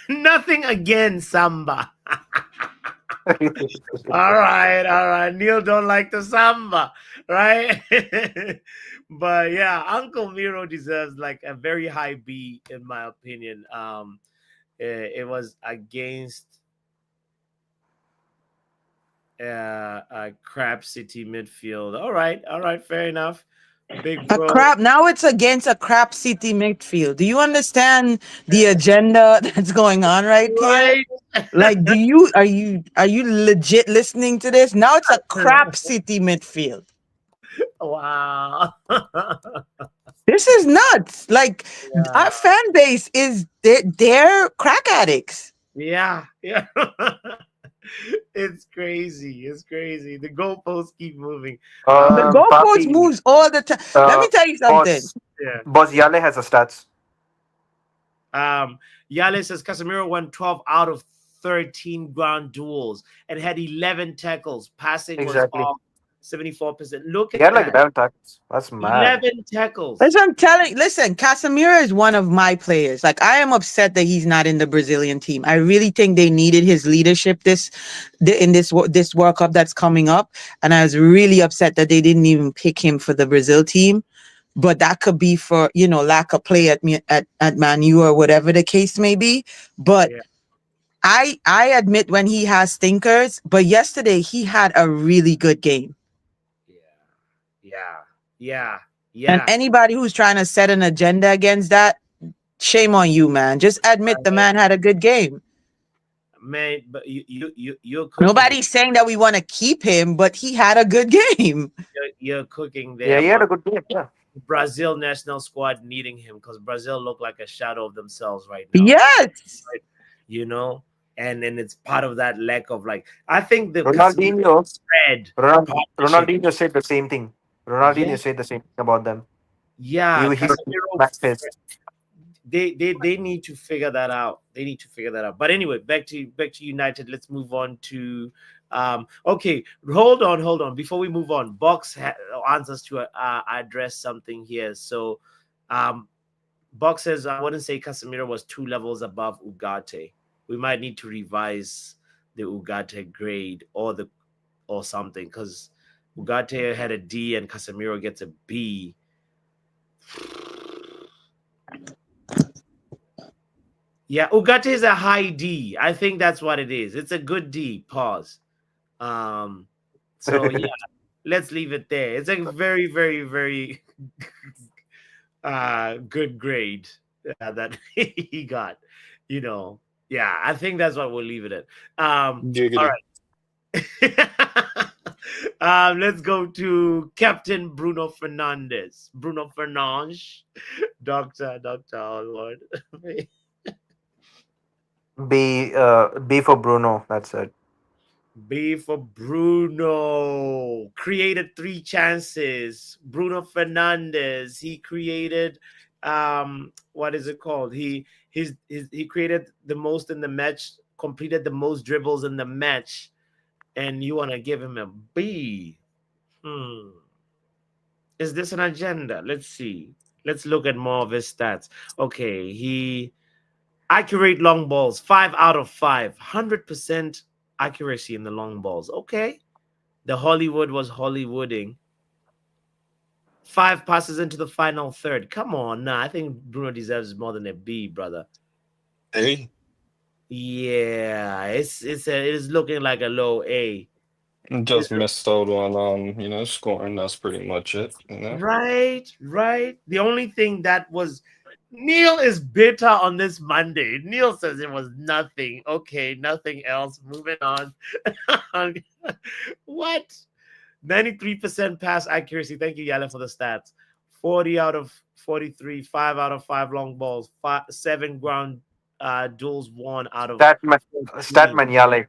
Nothing again, Samba. all right. Neil don't like the Samba, right? But yeah, Uncle Miro deserves like a very high B in my opinion. It was against a crap City midfield. All right, fair enough. Big A bro. crap. Now it's against a crap City midfield. Do you understand the agenda that's going on right here? Right? Like, are you legit listening to this? Now it's a crap City midfield. Wow. This is nuts. Like our fan base is they're crack addicts. Yeah. It's crazy. The goalposts keep moving. The goalpost moves all the time. Let me tell you something. Boss Yale has the stats. Yale says Casemiro won 12 out of 13 ground duels and had 11 tackles. Passing Exactly. was off 74%. Look He at had like that. 11 tackles. That's mad. 11 tackles. Listen, I'm telling. Listen, Casemiro is one of my players. Like, I am upset that he's not in the Brazilian team. I really think they needed his leadership in this World Cup that's coming up, and I was really upset that they didn't even pick him for the Brazil team. But that could be for lack of play at Man U or whatever the case may be. But Yeah. I admit when he has stinkers, but yesterday he had a really good game. Yeah. And anybody who's trying to set an agenda against that, shame on you, man. Just admit the man had a good game. Man, but you're cooking. Nobody's saying that we want to keep him, but he had a good game. You're cooking there. Yeah, he had a good game. Yeah. Brazil national squad needing him because Brazil look like a shadow of themselves right now. Yes. You know, and it's part of that lack of I think the Ronaldinho partnership- said the same thing. Ronaldinho Yeah. said the same thing about them. Yeah, He Casemiro, they need to figure that out. But anyway, back to United. Let's move on to okay, hold on. Before we move on, Box answers to address something here. So Box says, I wouldn't say Casemiro was 2 levels above Ugarte. We might need to revise the Ugarte grade or something, because Ugarte had a D and Casemiro gets a B. Yeah, Ugarte is a high D. I think that's what it is. It's a good D. Pause. So yeah, let's leave it there. It's a very, very, very good grade that he got. Yeah, I think that's what we'll leave it at. All right. Let's go to Captain Bruno Fernandes. Bruno Fernandes. Doctor Howard. B for Bruno. That's it. B for Bruno. Created 3 chances. Bruno Fernandes. He created what is it called? He created the most in the match, completed the most dribbles in the match, and you want to give him a B. Is this an agenda? Let's see. Let's look at more of his stats. Okay, he accurate long balls, 5 out of 5. 100% accuracy in the long balls. Okay. The Hollywood was Hollywooding. 5 passes into the final third. Come on. Nah, I think Bruno deserves more than a B, brother. A? Yeah, it is looking like a low A. Just missed out on scoring. That's pretty much it. Right. The only thing that was Neil is bitter on this Monday. Neil says it was nothing. Okay, nothing else. Moving on. What? 93% pass accuracy. Thank you, Yala, for the stats. 40 out of 43, 5 out of 5 long balls, 7 ground duels won out of Statman Yale.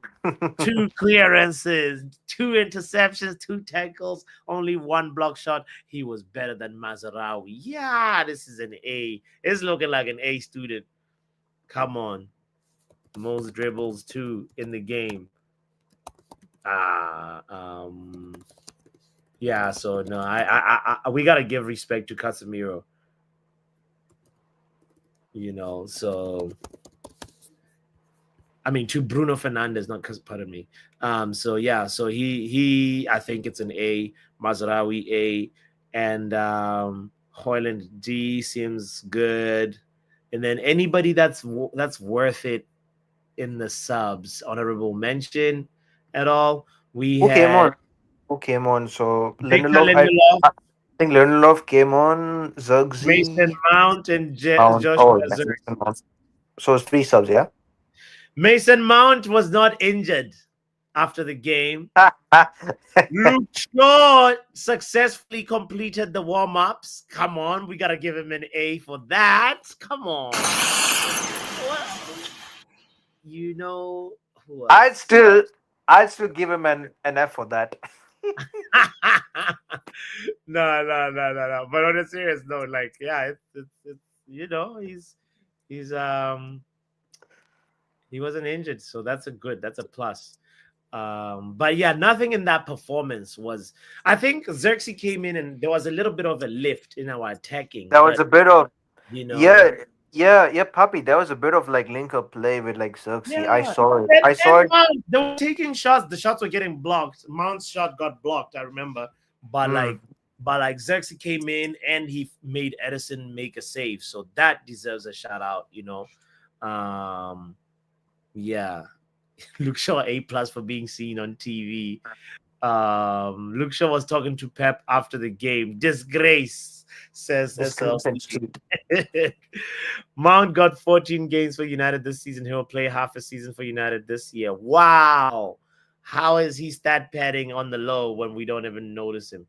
2 clearances, 2 interceptions, 2 tackles, only 1 block shot. He was better than Mazarawi. Yeah, this is an A. It's looking like an A student. Come on. Most dribbles too in the game. Yeah, so no, I we gotta give respect to Casemiro. So I mean to Bruno Fernandes, not pardon me. So yeah, so he I think it's an A, Mazraoui A, and Højlund D seems good. And then anybody that's worth it in the subs, honorable mention at all. Who came on? So Lindelof. I think Lindelof came on. Zirkzee, Mason Mount, and Joshua Zirkzee. Mount. So it's 3 subs, yeah. Mason Mount was not injured after the game. Luke Shaw successfully completed the warm-ups. Come on, we gotta give him an A for that. Come on. You know who else? I'd still give him an F for that. No. But on a serious note, it's he wasn't injured, so that's a plus. But yeah, nothing in that performance was. I think Xerxes came in and there was a little bit of a lift in our attacking, That was but a bit of you know, yeah, yeah, puppy. That was a bit of like link up play with like Xerxes. I yeah. saw it. I And saw it. Mount, they were taking shots. The shots were getting blocked. Mount's shot got blocked. I remember, but Mm. Xerxes came in and he made Edison make a save, so that deserves a shout out. Yeah. Luke Shaw A+ for being seen on TV. Luke Shaw was talking to Pep after the game. Disgrace, says SL. Discrepancy street. Mount got 14 games for United this season. He'll play half a season for United this year. Wow. How is he stat padding on the low when we don't even notice him?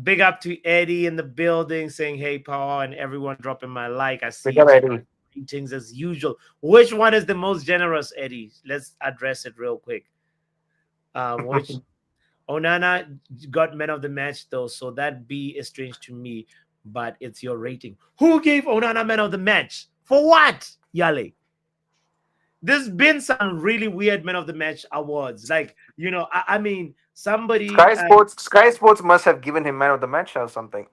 Big up to Eddie in the building saying, hey, Power, and everyone dropping my like. I see Big up, Eddie. ratings as usual. Which one is the most generous, Eddie? Let's address it real quick. Which Onana got man of the match though, so that B is strange to me, but it's your rating. Who gave Onana man of the match? For what, Yale? There's been some really weird man of the match awards. Like, I mean, somebody Sky Sports must have given him man of the match or something.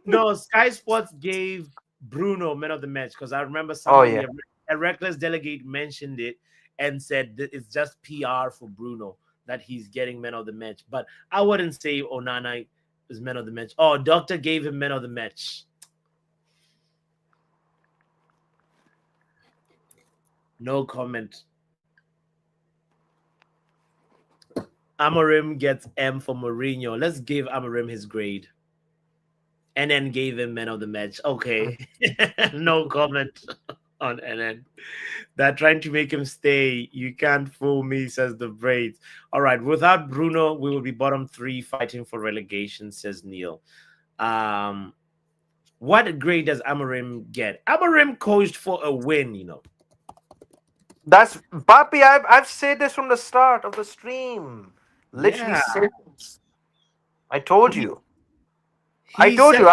no, Sky Sports gave Bruno man of the match because I remember Oh, somebody, yeah. a reckless delegate mentioned it and said that it's just PR for Bruno that he's getting man of the match. But I wouldn't say Onana is man of the match. Oh, Doctor gave him man of the match. No comment. Amorim gets M for Mourinho. Let's give Amorim his grade. NN gave him man of the match. Okay. No comment on NN. They're trying to make him stay. You can't fool me, says the Braids. All right. Without Bruno, we will be bottom 3 fighting for relegation, says Neil. What grade does Amorim get? Amorim coached for a win, That's Papi. I've said this from the start of the stream. Literally Yeah. said this. I told you. He I told said- you.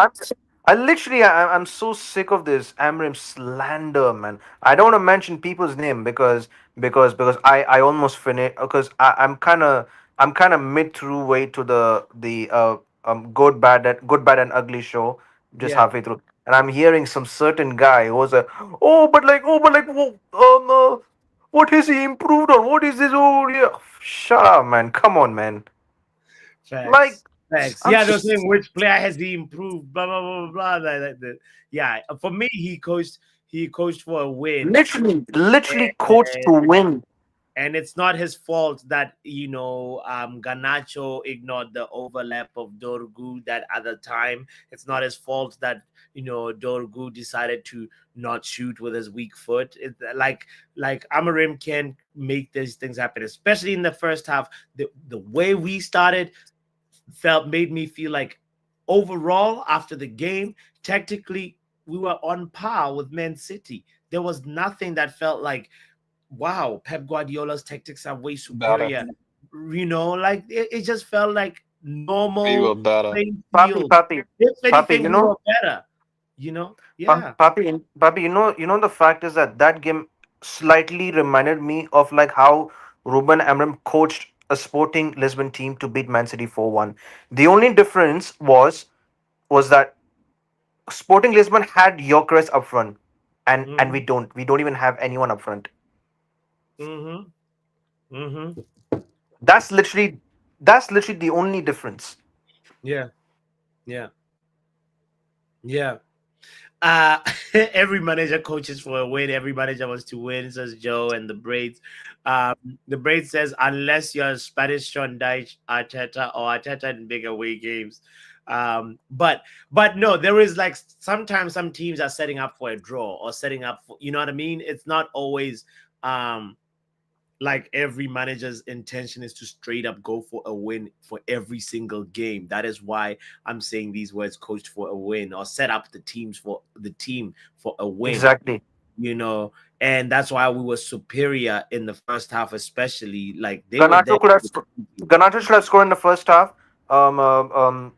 I'm so sick of this Amrim slander, man. I don't want to mention people's name because I almost finished because I'm kind of mid through way to the good bad and ugly show just Yeah. halfway through, and I'm hearing some certain guy who was like, what has he improved on? What is this? Oh yeah, shut up, man. Come on, man. Facts. Like, Facts. I'm Yeah, they're just- saying which player has he improved, blah blah blah blah blah. Yeah, for me, he coached for a win, literally coached to win. and it's not his fault that Garnacho ignored the overlap of Dorgu that other time. It's not his fault that Dorgu decided to not shoot with his weak foot. It's like Amorim can make these things happen, especially in the first half. The way we started made me feel like overall after the game, tactically we were on par with Man City. There was nothing that felt like, wow, Pep Guardiola's tactics are way superior. Like it just felt like normal. We were better. playing Papi, field. papi, If anything, Papi, we were better. Yeah. Papi, you know the fact is that game slightly reminded me of like how Ruben Amorim coached a Sporting Lisbon team to beat Man City 4-1. The only difference was that Sporting Lisbon had Gyökeres up front, and we don't even have anyone up front. Mm-hmm. That's literally the only difference. Yeah. Every manager coaches for a win. Every manager wants to win, says Joe and the Braids. The Braids says, unless you're Spanish Sean Dyche, Arteta, or Arteta in big away games. But no, there is like sometimes some teams are setting up for a draw or setting up for, you know what I mean? It's not always like every manager's intention is to straight up go for a win for every single game. That is why I'm saying these words: coached for a win, or set up the team for a win. Exactly. And that's why we were superior in the first half, especially. Like Garnacho should have scored in the first half. Dogo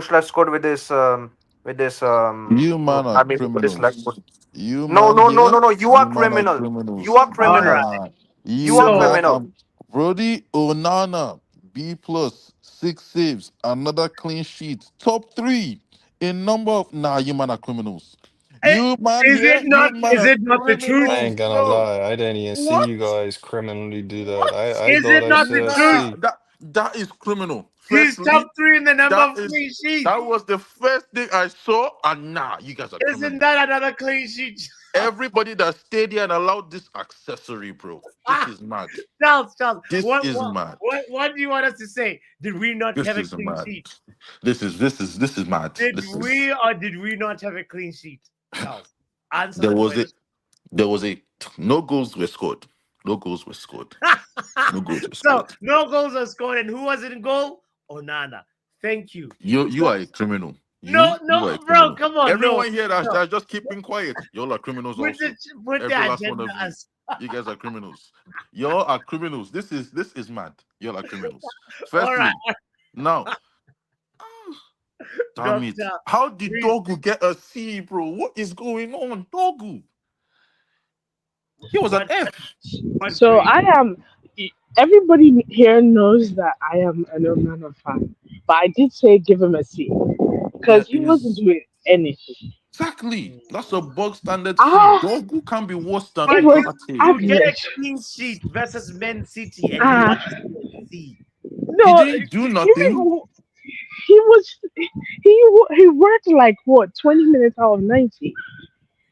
should have scored with this. You man are with this left criminals. foot. You No. man here, You are man criminal. criminals. You are criminal. Ah, You are So criminal. Brody Onana, B plus, 6 saves, another clean sheet, top three in number of. Nah, you man are criminals. eh, You man is here, it you not? man Is are it not the truth? I criminals, ain't gonna bro. lie. I didn't even see What? you guys criminally do that. What? I Is thought it I not the said truth? Nah, C. that is criminal. He's top Firstly, three in the number that of is clean sheets. that was the first thing I saw, and nah, you guys are Isn't criminals. that another clean sheet? Everybody that stayed here and allowed this accessory, bro. This Ah, is mad. Charles, This what, is what, mad. what do you want us to say? Did we not This have a is clean mad. sheet? This is mad. Did This is we or did we not have a clean sheet? Charles, answer there the was a question. there was a no goals were scored. No goals were scored. No goals were So scored. no goals were scored, and who was in goal? Onana. Thank you. You So are a criminal. no, You are a bro, criminal. come on, no, Everyone here that's, no. that's just keeping quiet. Y'all are criminals Put also. the put the Every last one agenda of you. as You guys are criminals. Y'all are criminals. This is mad. Y'all are criminals. all right, Firstly, now, damn it. Doctor. How did Please, Dogu get a C, bro? What is going on, Dogu? He was an what F. what So grade? I am. Everybody here knows that I am an Onana fan, but I did say give him a C There because he wasn't is doing anything. exactly that's a bug standard C. Ah, Dogu can be worse than it But was Ugarte. you get a average. clean sheet versus Man City, and you Ah, want to see. He no, didn't do you nothing. even he worked like what 20 minutes out of 90.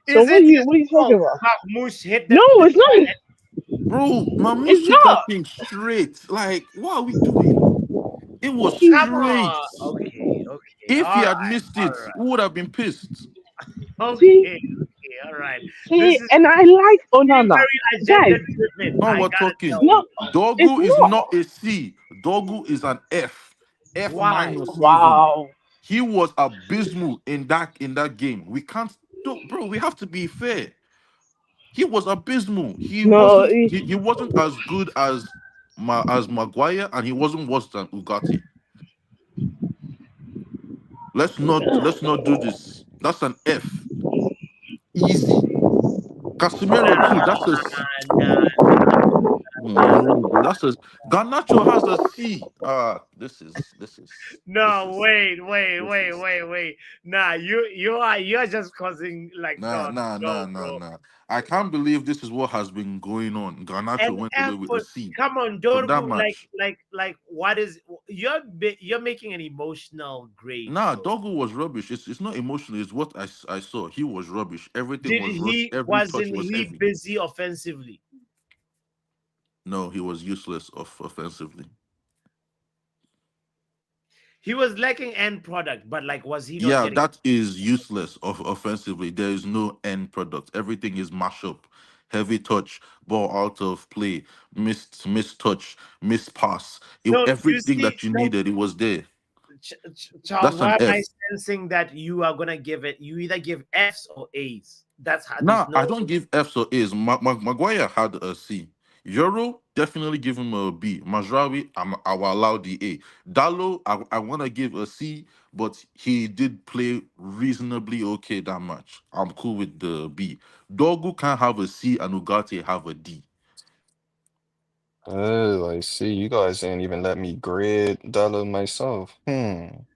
So Is it his what are you talking fault about? Mahmoush hit No, the it's not. Bro, Mamush It's hit that not. thing straight. Like, what are we doing? It was He Come straight. on. Okay, okay. If he All had right, missed all it, we would have been pissed. right. see Okay, okay, all right. This see, is and I like really Onana, very agenda guys. driven. Now I we're gotta talking. tell No, you. it's Dogu is not. not a C. Dogu is an F. F Why? minus even. Wow. He was abysmal in that game. We can't bro, we have to be fair. He was abysmal. He No, wasn't he wasn't as good as Maguire, and he wasn't worse than Ugarte. Let's not do this. That's an F. Easy. Casemiro too. That's a C. Nah. No, bro. That's a Garnacho has a C. This No, is wait, this is wait. Nah, you're just causing like nah no, nah no, nah nah bro. nah. I can't believe this is what has been going on. An Garnacho went away with a effort. C Come on, from that Dorgu. match. Like, what is you're making an emotional grade, Nah, bro. Doggo was rubbish. It's not emotional. It's what I saw. He was rubbish. Everything Did was rushed. he Every touch wasn't was he heavy. busy offensively? No, he was useless offensively. He was lacking end product, but like, was he not Yeah, getting? that is useless offensively. There is no end product. Everything is mashup. Heavy touch, ball out of play, missed touch, missed pass. No, you Everything see, that you no, needed, it was there. Charles. That's an Why am I F. sensing that you are gonna give it? You either give Fs or A's. That's how there's Nah, I no. don't give F's or A's. Maguire had a C. Euro, definitely give him a B. Majrawi, I will allow the A. Dalo, I want to give a C, but he did play reasonably okay that match. I'm cool with the B. Dogu can have a C and Ugarte have a D. Oh, I see. You guys ain't even let me grade Dallo myself.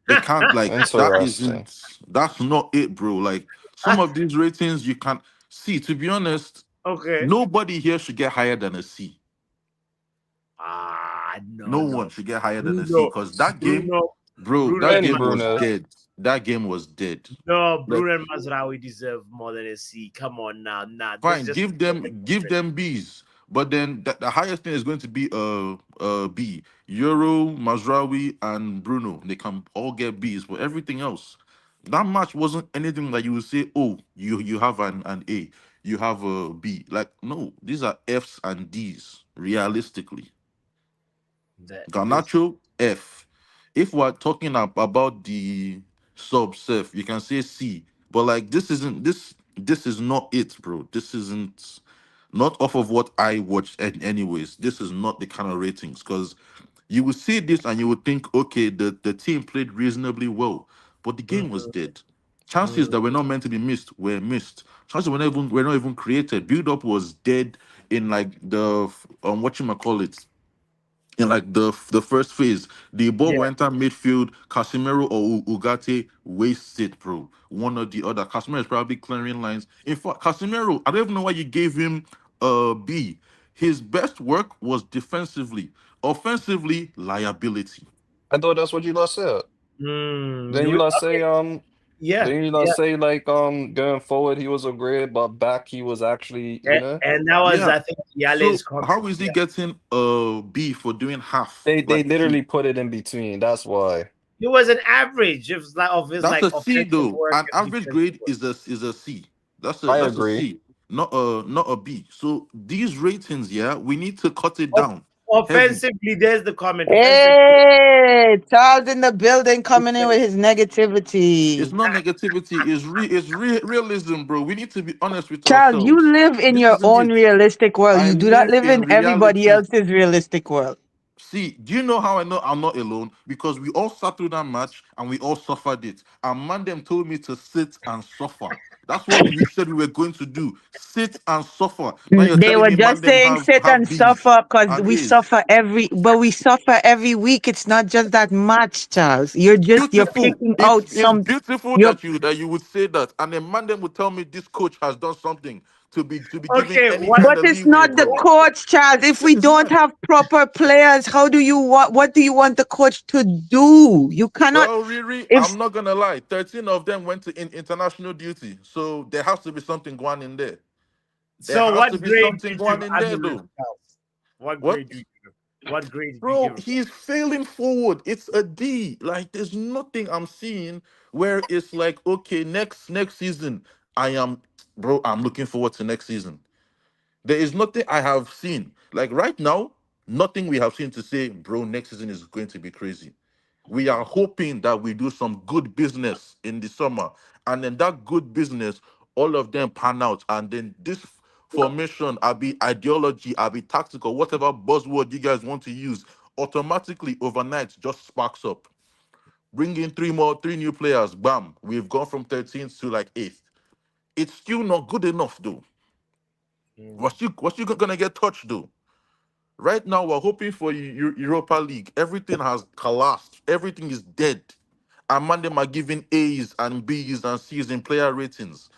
They can't, like, Interesting. that's not it, bro. Like, some of these ratings you can't see. To be honest, Okay. nobody here should get higher than a C. No, No one no. should get higher than a C Bruno, because that game, Bruno, bro, Bruno that and Benny game was Bruno. dead. That game was dead. No, Like, Bruno and Mazraoui deserve more than a C. Come on now, nah. This fine, just give them Bs, but then the highest thing is going to be B. Euro, Mazraoui, and Bruno. They can all get Bs, but everything else, that match wasn't anything that you would say, oh, you have an A, you have a B. Like, no, these are Fs and Ds realistically. this. Garnacho F. If we're talking about the sub self, you can say C. But like, this isn't this. This is not it, bro. This isn't not off of what I watched. Anyways, this is not the kind of ratings because you would see this and you would think, okay, the team played reasonably well, but the game was Mhm, dead. Chances mhm. that were not meant to be missed were missed. Chances were not even created. Build up was dead. in like the what you call it, in like the first phase. The ball Yeah. will enter midfield. Casemiro or Ugarte wastes it, bro. One or the other. Casemiro is probably clearing lines. In fact, Casemiro, I don't even know why you gave him a B. His best work was defensively. Offensively, liability. I thought that's what you lot said. Mm, Then you you, lot say yeah, then you lot yeah. say like going forward he was a grade, but back he was actually, you know. And that was, Yeah. I think, Yale's So comment. how is he Yeah. getting a B for doing half? They Like literally put it in between. That's why. It was an average of his that's like a C offensive though. work An and average defensive grade work. is a C. I That's a agree. C, not a B. So these ratings, yeah, we need to cut it Off- down heavy. Offensively, there's the comment. Offensively, Hey, Charles in the building coming in with defense. his It's negativity. not negativity. Realism, bro. We need to be honest with Charles, you ourselves. live in This your isn't own it. realistic world. I You do not live live in in everybody reality. else's realistic world. See, do you know how I know I'm not alone? Because we all sat through that match and we all suffered it. And Mandem told me to sit and suffer. That's what we said we were going to do. Sit and suffer. Now you're They telling were me just Mandem saying sit have and B's suffer because and we A's. suffer we suffer every week. It's not just that match, Charles. You're Beautiful. picking out It's some. beautiful You're that you would say that. And then Mandem would tell me this coach has done something to be given Okay, any what? kind But of it's leeway, not the bro. coach, Charles. If This we is don't mad. have proper players, how do you what do you want the coach to do? You cannot Well, Riri, if I'm not gonna lie. 13 of them went to international duty, so there has to be something going in there. There So, has what to be grade something did you going give in there, Amorim? though. Charles? What What, grade do you give him? What grade did you bro? give him? He's failing forward. It's a D. Like there's nothing I'm seeing where it's like, okay, next season, I am, bro. I'm looking forward to next season. There is nothing I have seen. Like right now, nothing we have seen to say, bro, next season is going to be crazy. We are hoping that we do some good business in the summer. And then that good business, all of them pan out. And then this formation, I'll be ideology, I'll be tactical, whatever buzzword you guys want to use, automatically overnight just sparks up. Bring in three new players, bam. We've gone from 13th to like 8th. It's still not good enough though. Mm. What's you gonna get touched though? Right now, we're hoping for Europa League. Everything has collapsed. Everything is dead. And man, them are giving A's and B's and C's in player ratings.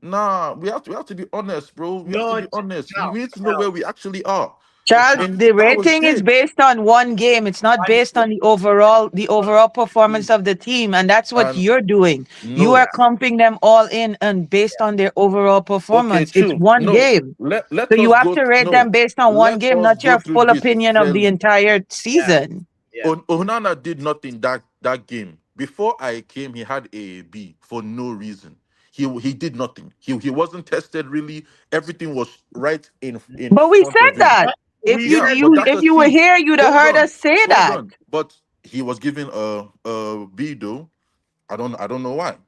Nah, we have to be honest, bro. We have to No, be honest. We Charles, need to know where Charles, we actually are. Charles, Charles. And the that was rating is dead. based on one game. It's not One, based on the overall performance please. of the team. And that's what And you're doing. You Yeah, no. are clumping them all in and based on their overall Okay, performance. It's true. one No. game. Let So you us have go. to rate them No. based on one Let game, us not go your through full this opinion of the fairly. entire yeah, season. yeah. Onana did nothing that game. Before I came, he had a B for no reason. He did nothing. He wasn't tested really. Everything was right in But we front said of him. that. But If we you Yeah, said but you that's if a you were C. here, you'd have Hold heard on, us say hold that. on. But he was given a B though. I don't know why.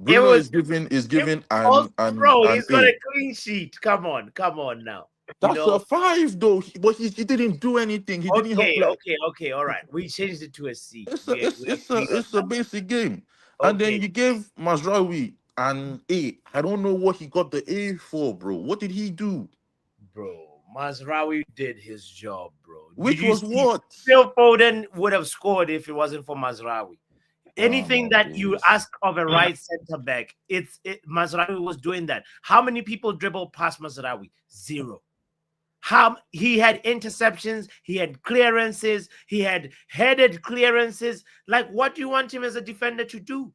it Bruno was. is given Also, bro, an he's got A. a clean sheet. Come on now. You That's a know. 5 though. But he didn't do anything. He didn't help Okay, like okay, okay. All right. We changed it to a C. it's a We it's we it's a agree on it's a basic game. that. And then Okay, you gave Mazraoui an A. I don't know what he got the A for, bro. What did he do? bro. Mazraoui did his job, bro. Did Which you was see? what? Phil Foden would have scored if it wasn't for Mazraoui. Oh Anything my that you days. ask of a right center back, Mazraoui was doing that. How many people dribbled past Mazraoui? Zero. How he had interceptions, he had clearances, he had headed clearances. Like, what do you want him as a defender to do?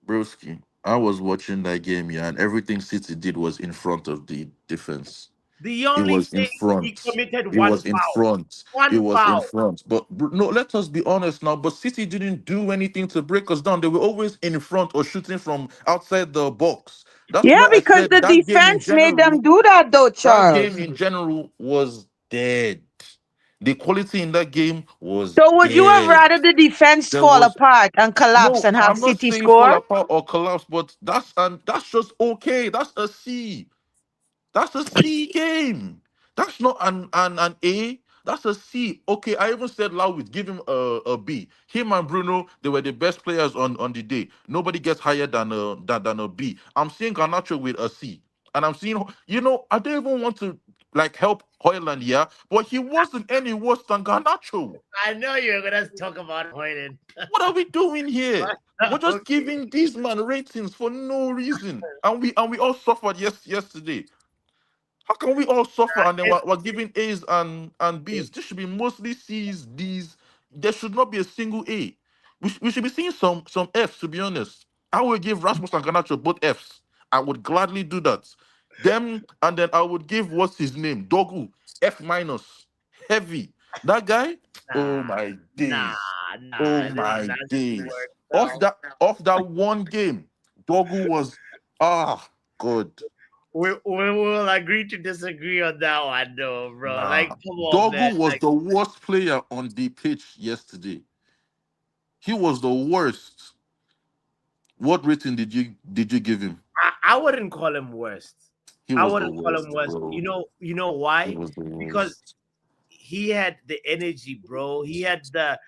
Broski, I was watching that game, yeah, and everything City did was in front of the defense. The It only was in thing he front. committed It one was in foul, front. It one was in foul. front. But no, let us be honest now. But City didn't do anything to break us down. They were always in front or shooting from outside the box. That's Yeah, why I because said the that game in defense made them general. do that though, That game Charles. in general was dead. The quality in that game was So would you have dead. rather the defense There fall was apart and collapse no. and have I'm not City saying fall score? apart or collapse, but that's just okay. That's a C. That's a C game. That's not an A. That's a C. Okay, I even said Lowit, give him a B. Him and Bruno, they were the best players on the day. Nobody gets higher than a B. I'm seeing Garnacho with a C. And I'm seeing, I don't even want to like help Hoyland, yeah, but he wasn't any worse than Garnacho. I know you're gonna talk about Hoyland. What are we doing here? We're just Okay. giving these man ratings for no reason, and we all suffered yesterday. How can we all suffer and then we're giving A's and B's? This should be mostly C's, D's. There should not be a single A. We should be seeing some F's, to be honest. I would give Rasmus and Garnacho both F's. I would gladly do that. Them, and then I would give, what's his name? Dogu, F minus. Heavy. That guy, oh my Nah, days. nah. Oh This is my not days. work Off now. that one game, Dogu was good. We will agree to disagree on that one, though, bro. Nah. Like, come on, man. Dogu was Like, the worst player on the pitch yesterday. He was the worst. What rating did you give him? I wouldn't call him worst. He I was the wouldn't call worst, him worst. bro. You know He why? was the Because worst. he had the energy, bro. He had the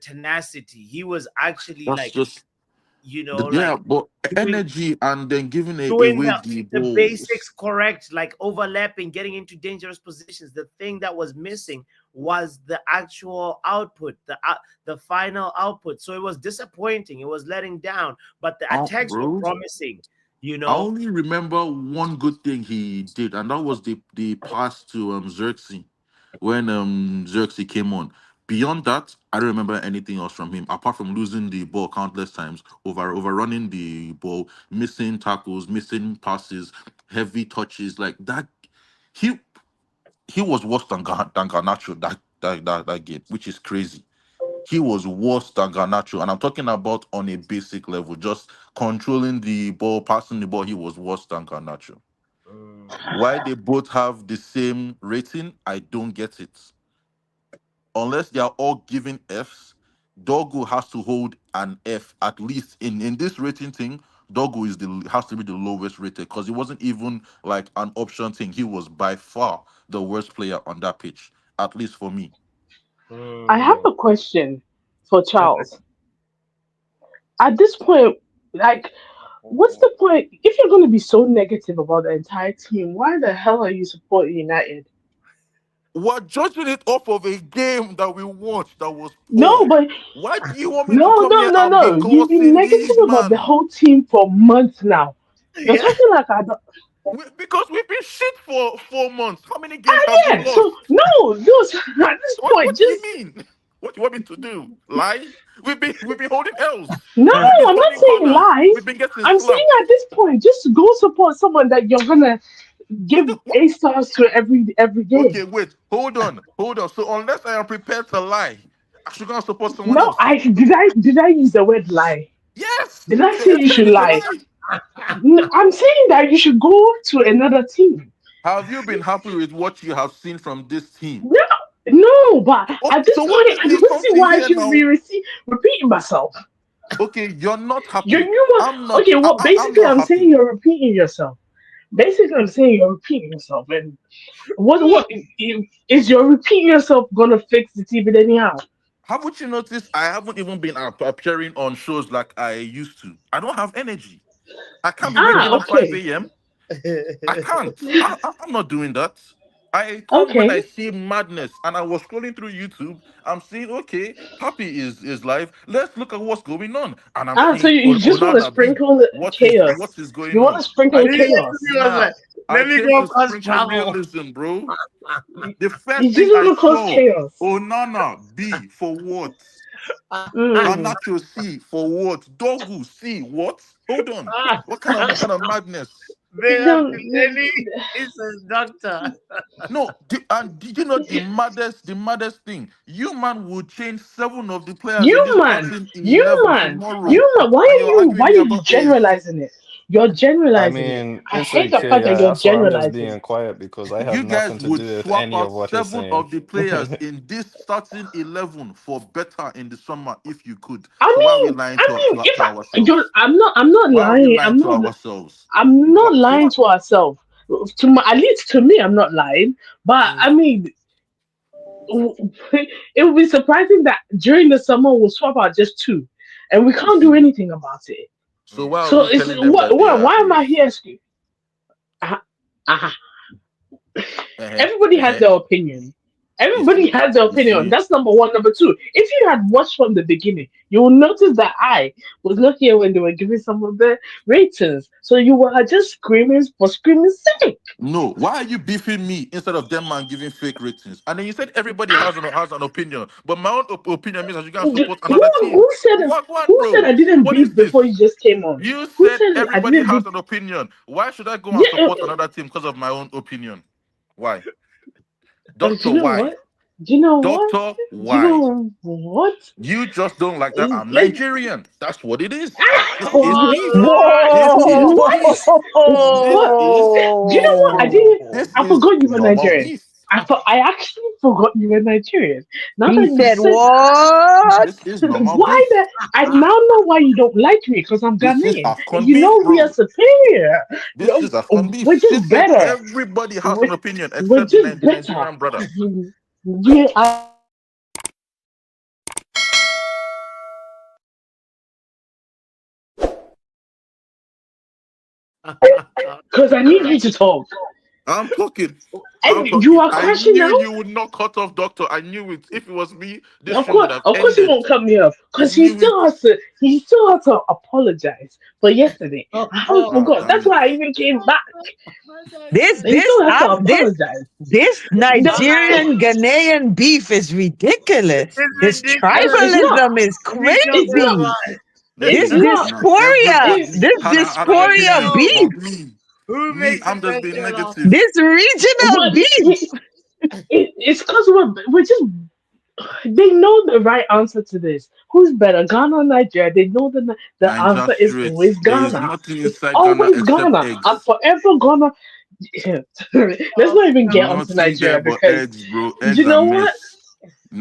tenacity. He was actually That's like, just like but doing energy and then giving doing away the the balls. basics correct, like overlapping, getting into dangerous positions. The thing that was missing was the actual output, the final output. So it was disappointing. It was letting down, but the attacks were Bro, promising. I only remember one good thing he did, and that was the pass to Xerxes when Xerxes came on. Beyond that, I don't remember anything else from him apart from losing the ball countless times, overrunning the ball, missing tackles, missing passes, heavy touches like that. He was worse than Garnacho that game, which is crazy. He was worse than Garnacho, and I'm talking about on a basic level, just controlling the ball, passing the ball. He was worse than Garnacho. Why they both have the same rating, I don't get it. Unless they are all giving Fs, Dogu has to hold an F at least in this rating thing. Dogu has to be the lowest rated because it wasn't even like an option thing. He was by far the worst player on that pitch, at least for me. I have a question for Charles. At this point, like, what's the point? If you're going to be so negative about the entire team, why the hell are you supporting United? We're judging it off of a game that we watched that was No, poor. but Why do you want me to no, come here and be You've been glossing negative these, about the man? whole team for months now. You're talking like I don't. Because we've been shit for 4 months. How many games have we Yeah, lost? so no, at this point, What do you just mean? What do you want me to do? Lie? We've been holding L's. no. We've been I'm not turning saying corners. lies. We've been getting I'm slapped. saying at this point, just go support someone that you're gonna give A stars to every game. Okay, wait. Hold on. So unless I am prepared to lie, I should go and support someone No, else. did I use the word lie? Yes. Did I So say you're you telling should me to lie? lie. No, I'm saying that you should go to another team. Have you been happy with what you have seen from this team? No, but Okay, at this so what point, is I the don't see something why I here should now? be repeating myself. Okay, you're not happy. You I'm not. okay. Well, I'm basically, not I'm happy. saying you're repeating yourself. And what is your repeating yourself gonna fix the team anyhow? Haven't you noticed? I haven't even been appearing on shows like I used to. I don't have energy. I can't be waking up 5 Okay, a.m. I can't. I'm not doing that. I come when I okay. see madness, and I was scrolling through YouTube. I'm seeing, okay, Papi is live. Let's look at what's going on, and I'm So seeing you just want to Onana B. sprinkle What chaos. is going You want on? to sprinkle I came to chaos. He was snap. like, I let me came go to cause sprinkle trouble. realism, bro. You The first you thing just I want to cause saw, chaos. Onana B for what? Mm. Garnacho C for what? Dogu C what? Hold on. What kind of madness? Big up No, to Lenny. It's a doctor. No, and did you know the maddest thing? You man will change 7 of the players in you this man, starting 11 tomorrow, Why and are you're why arguing are me you about A's. generalizing it? You're I generalizing it. mean, I it's hate the okay. fact that you're That's why I'm just generalizing being it. quiet because I have You guys nothing to would do with swap any out of what he's 7 saying. of the players in this starting 11 for better in the summer if you could. I So why are we mean, lying to, to, if to you're, ourselves? I'm not Why are we lying. lying to ourselves? I'm not So lying what? to ourselves. At least to me, I'm not lying. But I mean, it would be surprising that during the summer we'll swap out just 2, and we You can't do see? anything about it. So why are So we it's telling them that they are why am I A's? here? Uh, uh, Everybody has their opinion. You Everybody see, has their you opinion. see. That's number one. Number two, if you had watched from the beginning, you will notice that I was not here when they were giving some of the ratings. So you were just screaming for screaming's sake. No, why are you beefing me instead of them man giving fake ratings? And then you said everybody has an opinion, but my own opinion means that you can support another team. Who said What, who said bro? I didn't What is beef this? before you just came on? You Who said said I everybody didn't beef? has an opinion. Why should I go and Yeah, support another team because of my own opinion? Why, do Doctor? you know Why, what? Do you know what? Doctor? Do you Why? know what? You just don't like that I'm Let Nigerian. That's what it is. This is what? beef. This is What? beef. This What? is Do you know what? this I is forgot you were normal Nigerian. beef. I actually forgot you were Nigerian. Now He that you said said what? This is normal why beef. that, I now know why you don't like me because I'm This is Ghanaian. Afcon You beef, know we are bro. superior. This is Afcon beef. We're She just said better. everybody has We're, an opinion we're except just the better. Nigerian brother. We are. Because I need you to talk. I'm talking. I'm And you talking. are I crashing knew now? you would not cut off Doctor. I knew it. If it was me, this Of show would course, have of course, he ended. won't cut me off I because knew it. he still has to apologize for yesterday. I haven't Ah, forgot. damn That's it. why I even came back. This He this still has to um this apologize. this The- Nigerian Ghanaian beef is ridiculous. It's This ridiculous. it's not. tribalism is Because It's not. crazy. It's This Listen, not. now dysphoria, It, everybody this had an dysphoria opinion, yo, beef, but who me, makes the I'm just best being jollof? negative. this regional what? beef. It's because we're just. They know the right answer to this. Who's better, Ghana or Nigeria? They know the And answer just is straight. always There is Ghana. nothing It's inside Ghana always except Ghana. I'm eggs. forever Ghana. Let's not even get onto Nothing there Nigeria but because eggs, bro. do you Eggs know and what? mace.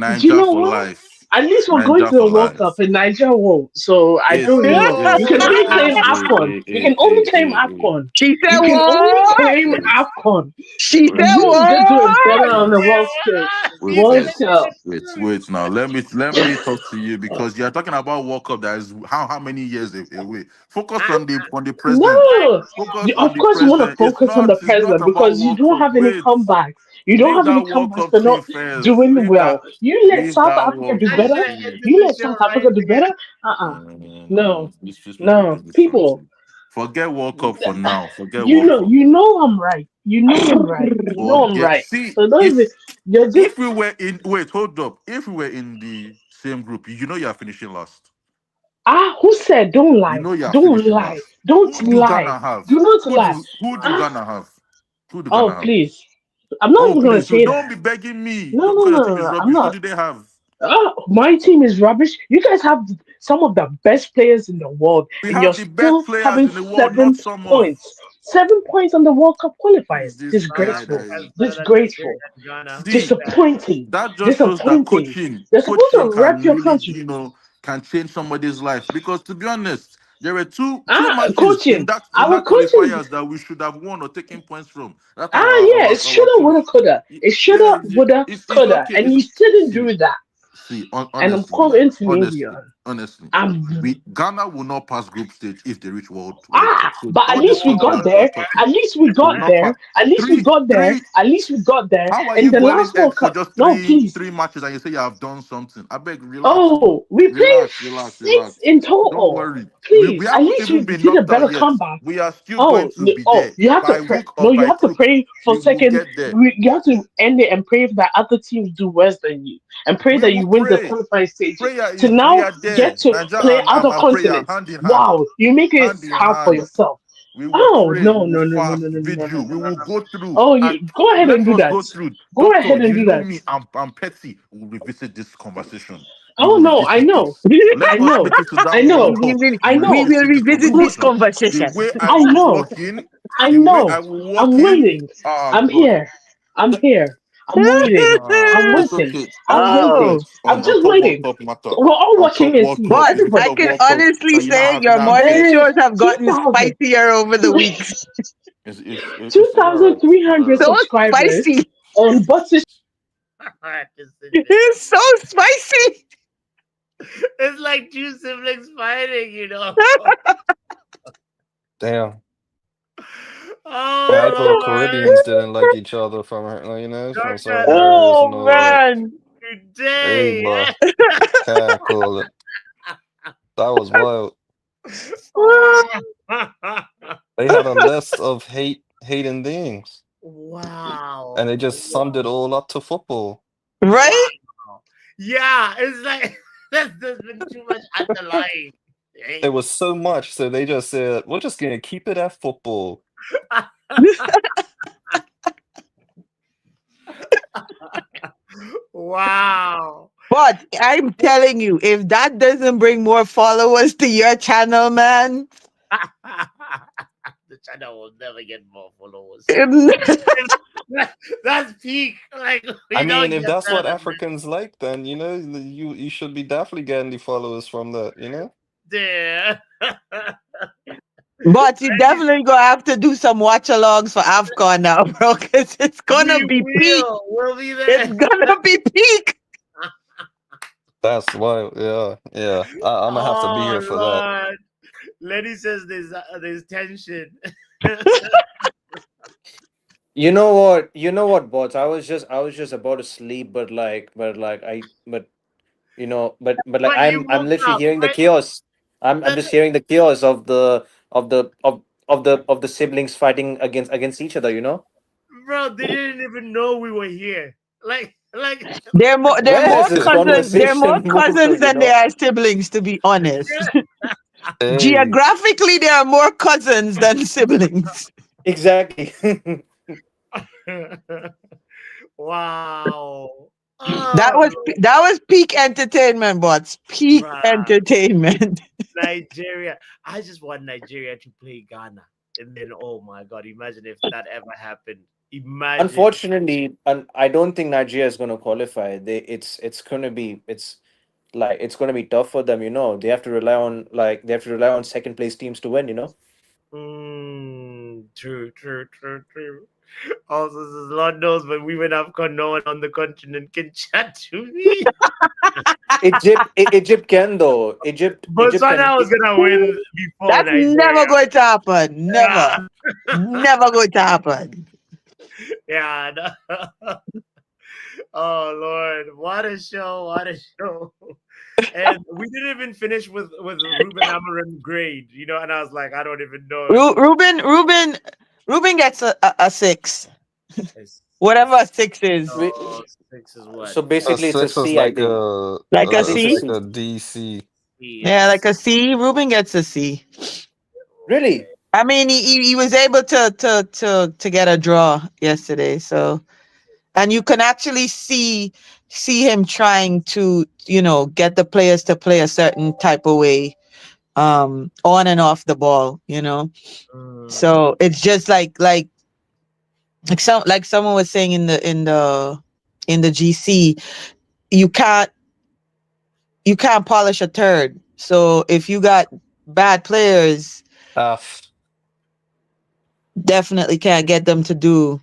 Do you Niger know for what? life. At least we're going Niger to the for World Cup life. and Nigeria won't. So I It's don't it's know. You it's can only claim AFCON. You can only claim eh. AFCON. She said You can only what? claim Wait, AFCON. She wait, said You wait, just do it what? better on wait, the World Cup. wait, World wait, Cup. wait. Now let me talk to you because you're talking about World Cup that is how many years away. Focus on the present. No, Focus on of the course you want to present. focus on the It's not president about because you World don't Cup. have any Wait. comebacks. You don't Leave have any that World comebacks Cup for tea not first. doing well. You let Leave South that Africa World do I Cup better. said tea. You let Indonesia South Africa do rising. better. No. No, These people no, do this people. something. Forget World Cup for now. Forget You World know, Cup. you know I'm right. You know I'm right. You know I'm Forget. right. See, So don't even. You're just if we were in wait, hold up. If we were in the same group, you know you're finishing last. who said don't You lie? know you're Don't finishing lie. last. Don't Who do lie. Ghana have? Do not lie. Who do Ah, Ghana have? Who do Ghana oh have? please. I'm not Oh even gonna please, no, say don't that. be begging me No, no, because your no, team no, is no. I'm rubbish. Who not. do they have? My team is rubbish. You guys have some of the best players in the world, We and you're have the best still players having in the world, not 7 points. some. 7 points on the World Cup Who qualifiers. is this guy that Disgraceful. As is? bad as I say Disgraceful. that Ghana, who's See, bad? Disappointing. that just shows that Disappointing. You're supposed to coaching rep can your really, country. can change somebody's life. Because to be honest, there were two matches Coaching. in Our that coaching. qualifiers that we should have won or taken points from. That time Yeah, it our shoulda, woulda, coach, coulda. It yeah, shoulda, woulda, it's coulda, okay. and It's you still didn't see, do that. And I'm honestly, coming to honestly, Navy. honestly, I'm Ghana will not pass group stage if they reach World Cup. So but at all this least we stuff got you're there. talking, At least we we will got not there. pass. At least we Three, got there. three. At least we got there. How are In you the boiling last World eggs for Cup. just No, please. three matches and you say you have done something? I beg, relax, Oh, we played relax. 6 in Don't total. worry. We Please, at haven't least we even been did a knocked out better yet. comeback. We are still going Oh, to be oh, there you have to by pray. hook or No, you by have to crook. pray for We will second. get there. You have to end it and pray that other teams do worse than you, and pray We that will you win the pray. qualifying stages Prayer to is we now are there. get to Nigeria play other and prayer continents. hand in hand. Wow, you make it Hand in hard for hand. yourself. We will Oh pray. no We will no no no no fast. no no no Vigil. no We no will no. go through. Oh, And you go ahead and let do us that. go through. Go Doctor, ahead and you do know that. me. I'm petty. We will revisit this conversation. We Oh will no, I revisit know, this. I Let us know, make it to that I World know, Cup. I We will We know. will revisit this revisit this conversation. The conversation. way I I will know. walk in, I the way know. I will walk I'm in. waiting. Ah, I'm God. here. I'm here. I'm waiting. I'm It's waiting. okay. I'm waiting. Oh, Concentrate I'm on just top World waiting. Cup matter. We're all On watching top and World see. Cup. boss, It's because Everybody. I of can World Cup honestly that you say now your have morning vex. There is shows have gotten 2,000. spicier over the weeks. It's all right. It's all 2,300 right. So subscribers spicy. on Butter. Just sit there. It's so spicy. It's like two siblings fighting, you know. Damn. I thought Oh Caribbeans didn't like each other from from Lord, certain areas and Oh all that. man. Hey, today. boy, can't call it. That was wild. They had a list of hating things, Wow. and they just summed it all up to football. Right? Wow. Yeah, it's like there's been too much underlying. It was so much, so they just said, "We're just gonna keep it at football." Wow. But I'm telling you, if that doesn't bring more followers to your channel, man, The channel will never get more followers. it That's peak. Like we I don't mean, if get that's better what than Africans like, then you should be definitely getting the followers from that. that. but you definitely gonna have to do some watch alongs for AFCON now, bro, because it's gonna We be peak. will. We'll be It's there. gonna be peak. That's why, yeah. I'm gonna have to be Oh here for that. Lord. Lenny says there's tension. You know what? You know what, bots? I was just about to sleep, but like You I'm woke literally up, hearing the right? chaos. I'm just hearing the chaos of the siblings fighting against each other. Bro, they didn't even know we were here. Like They're Where has more this cousins. They're conversation more moved cousins to? than they are siblings, to be honest. Hey, Geographically, there are more cousins than siblings. Exactly. wow. That was Oh, that was peak entertainment, bots. Peak bruh. entertainment. Nigeria. I just want Nigeria to play Ghana. And then, oh my God, imagine if that ever happened. Imagine. Unfortunately, I don't think Nigeria is going to qualify. It's going to be tough for them. They have to rely on second place teams to win. True. Also, says, Lord knows when we went AFCON, no one on the continent can chat to me. Egypt can though. Egypt can. Botswana was gonna win before That's never Nigeria. going to happen. Never. Never going to happen. Yeah. Oh Lord, what a show! What a show! And we didn't even finish with Ruben Amorim grade, and I was like, I don't even know. Ruben gets a 6. It's, Whatever a 6 is. oh, 6 is what? So a basically, it's a 6 was C, I like think. Like I a think it's it's C? a like C. a DC. Yeah, like a C. Ruben gets a C. Really? I mean, he was able to get a draw yesterday. So, and you can actually see him trying to get the players to play a certain type of way, on and off the ball. So it's just like someone was saying in the GC, you can't polish a turd. So if you got bad players, F. definitely can't get them to do,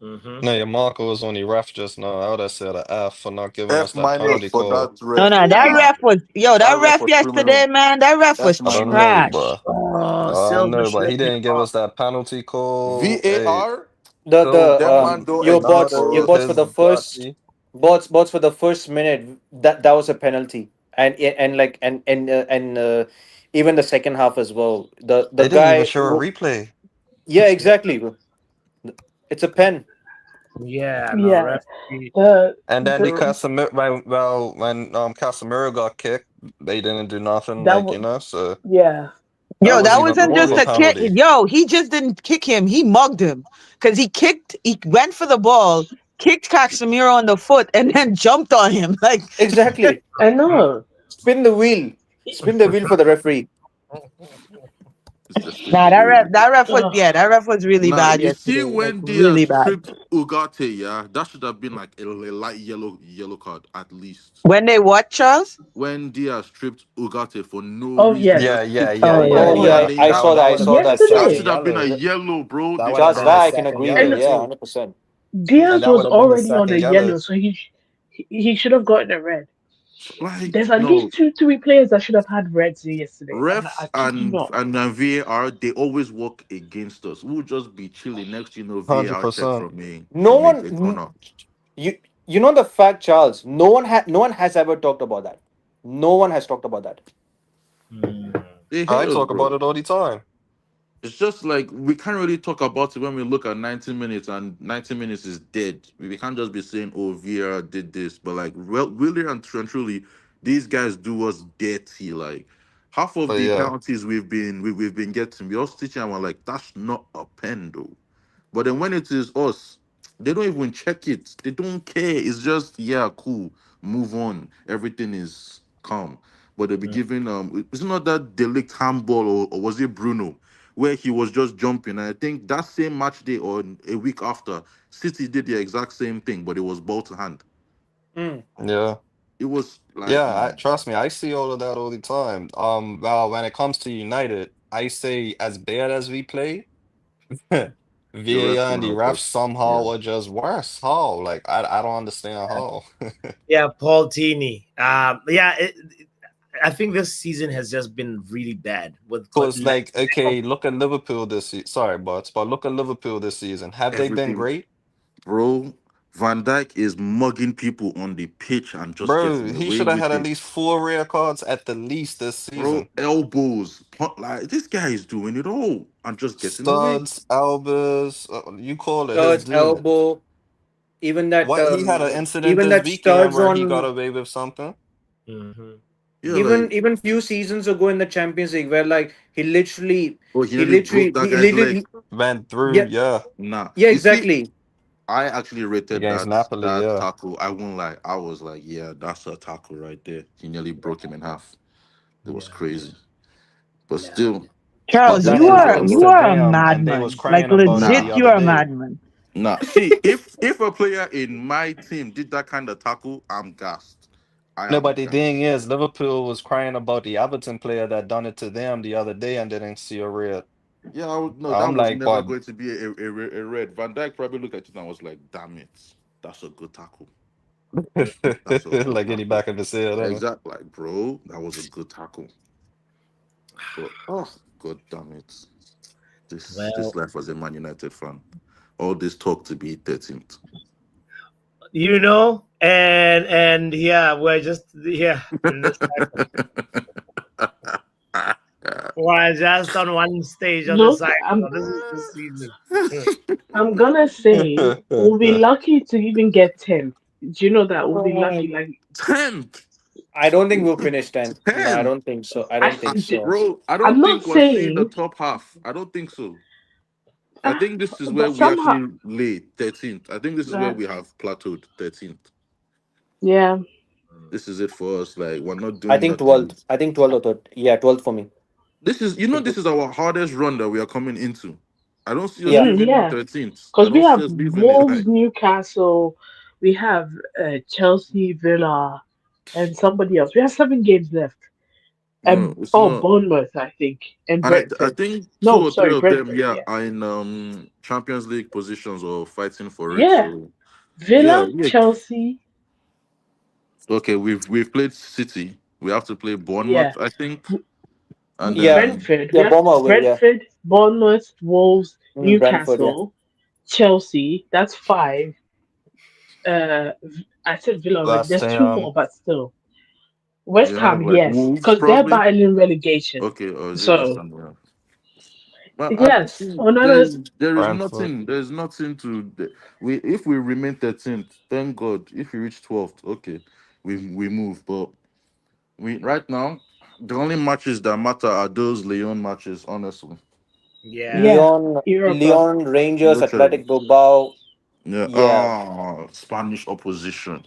Mm-hmm. No, your marker was only ref just now. I would have said a F for not giving us F that minus penalty for call. that No, ref. that Yeah, ref was that that ref ref was yesterday, criminal. man. That ref F was I don't minus. know, trash. but Oh, I don't Silver know, but should he have been didn't give off. us that penalty call. Hey, VAR. The so the That man don't your exist, bots another your bro. bots for his the first Bugatti. bots for the first minute, that was a penalty, and like and even the second half as well. The They didn't even guy, show a replay. yeah, exactly. It's a pen. Yeah, no, Yeah. referee. And then the The Casemiro, when Casemiro got kicked, they didn't do nothing, that was so yeah. that Yo, was that even wasn't more of just a a kick. penalty. Yo, he just didn't kick him. He mugged him because he went for the ball, kicked Casemiro on the foot, and then jumped on him. Like, Exactly. I know. Spin the wheel. Spin the wheel for the referee. It's just nah, crazy. Ugh. that ref was really Nah, bad you see yesterday. Like, when really Diaz bad. tripped Ugarte, yeah, that should have been like a light yellow card at least. When they watch Charles? When Diaz tripped Ugarte for no Oh reason, yes. Yeah, just yeah, kicked yeah, Oh yeah, Oh yeah. Ugarte yeah, and yeah. I laid saw down. that. I saw that. That Yesterday, should Charlie. have been a yellow, bro. That They would have Charles been the guy, I can second agree with and you. yellow Yeah, too. 100%. And Diaz that would was have been the already on second a yellow, yellow. so he should have gotten a red. Like There's at no least two, three players that should have had reds yesterday. I refs kid you not. and VAR, they always work against us. We'll just be chilling. Next, VAR check 100%. from a No a one, corner. you know the fact, Charles. No one has ever talked about that. No one has talked about that. They hate I us, talk about bro. it all the time. It's just like we can't really talk about it when we look at 90 minutes and 90 minutes is dead. We can't just be saying, "Oh, Vieira did this," but like, well, really and truly, these guys do us dirty. Like half of But the yeah, penalties we've been getting, we all stitching and we're like, "That's not a pen, though." But then when it is us, they don't even check it. They don't care. It's just yeah, cool. Move on. Everything is calm. But they'll be giving it's not that delict handball or was it Bruno where he was just jumping. And I think that same match day or a week after, City did the exact same thing, but it was ball to hand. Mm. yeah. It was like Yeah, trust me, I see all of that all the time. Well, when it comes to United, I say as bad as we play, VAR the refs and will the help refs us. somehow Yeah. are just worse. How? Like I don't understand how. Yeah, Paul Tini. I think this season has just been really bad with Because lack like, okay, look at Liverpool this season. Sorry, but look at Liverpool this season. Have they been Everything, great? bro. Van Dijk is mugging people on the pitch and just Bro, getting he away should have with had at it. least 4 rare cards at the least this Bro, season. elbows, like this guy is doing it all and just getting away. Studs, elbows, you call it, he's Studs, doing it. elbow. Even that, What he had an incident even this that weekend studs where he got on. away with something. Yeah, like Even few seasons ago in the Champions League, where like oh, he he nearly broke literally, that he guy's leg. literally, Went through, yeah, yeah, Nah, yeah, you see, exactly. I actually rated against Napoli, that yeah. tackle. I won't lie, I was like, yeah, that's a tackle right there. He nearly broke him in half. It was crazy, but still, But Charles, then still it shows that lost what. you to are a them, and they was madman. Like crying about it the Nah, legit, you other are a day. madman. nah. See, if a player in my team did that kind of tackle, I'm gassed. I No, am but the thing gassed. is, Liverpool was crying about the Everton player that done it to them the other day and didn't see a red. Yeah, no, that I'm was like, never but going to be a red. Van Dijk probably looked at it and was like, "Damn it, that's a good tackle. That's a good like in the tackle." back of his head, huh? Exactly, like, bro, that was a good tackle. But oh, god damn it, this Well, life as a Man United fan. All this talk to be 13th. and yeah, we're just in this cycle. We're just on one stage of the Look, cycle. I'm This is the season. I'm gonna say we'll be lucky to even get 10th. Do you know that we'll be lucky? Like 10th, I don't think we'll finish 10th. No, I 10th, don't think so. I I, don't think so. bro. I I'm don't not think we're seeing the saying, top half. I don't think so. I uh, think this is where but we somehow, actually lay 13th. I think this is where uh, we have plateaued 13th. yeah, This is it for us. Like we're not I doing think nothing. 12th. I think 12th or 13th. Yeah, 12th for me. This is this is our hardest run that we are coming into. I don't see us Yeah. leaving yeah, 13th. I because we don't see have us leaving it. Wolves, Like Newcastle, we have Chelsea, Villa, and somebody else. We have 7 games left. no, it's Oh, not. Bournemouth, I think, and And I Brentford. think two No, or three sorry, of them, Brentford. yeah, Yeah, are in Champions League positions or fighting for it. yeah. So yeah, Villa, Chelsea. okay. We've played City. We have to play Yeah, Bournemouth, I think, and Yeah. then Brentford. We Yeah, have Bomber away. Yeah. Brentford, Bournemouth, Wolves, Brentford. Yeah. Newcastle, Chelsea. That's 5. I said Villa already. West There's 2 Ham. more, but still. West you have Ham, like yes, Wolves because they're probably. battling relegation. Okay, or is it West So Ham? Yeah. But I yes, see on others. there is Brentford. nothing. There's nothing to we if we remain 13th, thank God. If we reach 12th, okay, we move. But we right now, the only matches that matter are those Leon matches. Honestly, Yeah. Yeah, Leon, Europa. Leon, Rangers, literally. Athletic Bilbao. Yeah. Yeah. Spanish opposition.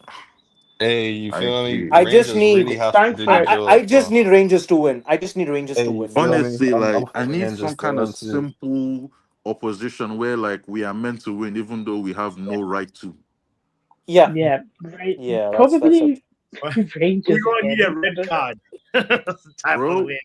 Hey, you I feel me? hate. I just Rangers need. really have to do the Frankfurt. I job, just bro. need Rangers to win. I just need Rangers Hey, to you win. feel me? Honestly, I'm like I for need Rangers some to kind of win too. simple opposition where like we are meant to win, even though we have no right to. Yeah. Yeah, Yeah. That's it. probably We Rangers gonna need a again. I red don't know. card type of Bro, win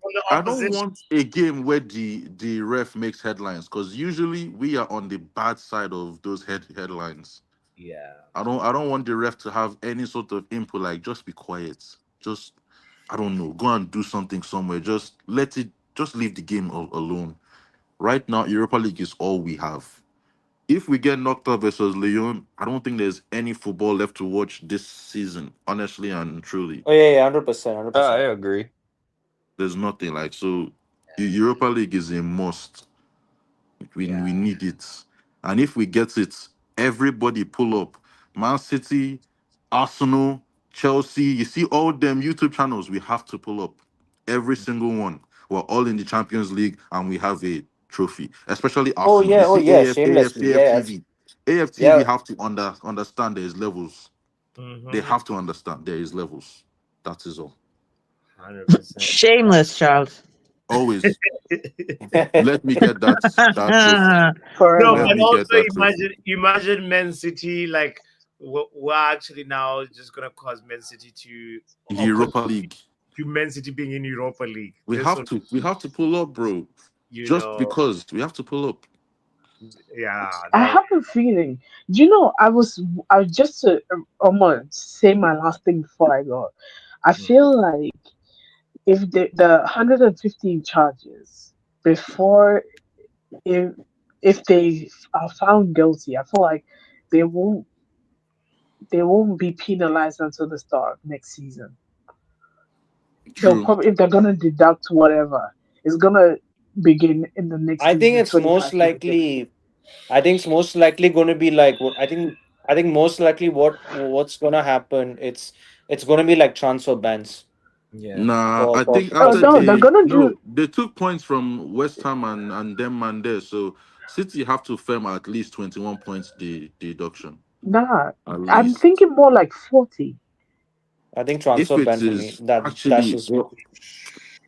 from the I don't opposition. want a game where the ref makes headlines because usually we are on the bad side of those headlines. Yeah. I don't want the ref to have any sort of input. Like, just be quiet. Just, I don't know, go and do something somewhere. Just let it. Just leave the game alone. Right now, Europa League is all we have. If we get knocked out versus Lyon, I don't think there's any football left to watch this season. Honestly and truly, Oh yeah, 100%, I 100%. agree. there's nothing like so. Europa League is a must. Yeah. We need it. And if we get it, everybody pull up. Man City, Arsenal, Chelsea, you see all them YouTube channels, we have to pull up. Every single one. We're all in the Champions League and we have a trophy. Especially Arsenal. You Oh see yeah, AFC, shamelessly. Yeah, AFTV. AFTV yeah. have to understand there's levels. They Mm-hmm. have to understand there is levels. That is all. 100%. Shameless, Charles. Always let me get that trophy. No, Forever. Let but me get also that trophy. imagine Man City like we're actually now just gonna cause Man City to or Europa League. to Man City being in Europa League. We This have will, to. We have to pull up, bro. you Just know, because we have to pull up. yeah, I that have a feeling. Do you know? I was just to almost say my last thing before I go. I feel like if the 115 charges before if if they are found guilty, I feel like they won't they won't be penalized until the start of next season. They'll True. probably if they're gonna deduct whatever, it's gonna begin in the next I think season, it's most 25-26. likely. I think it's most likely going to be like what I think. I think most likely what's going to happen. It's going to be like transfer bans yeah. Nah, for I think Oh after no, they're they gonna do. no, they took points from West Ham and them man there. So City have to firm at least 21 points deduction. Nah, At I'm least. thinking more like 40 I think If transfer it ban for me. is That's actually just well,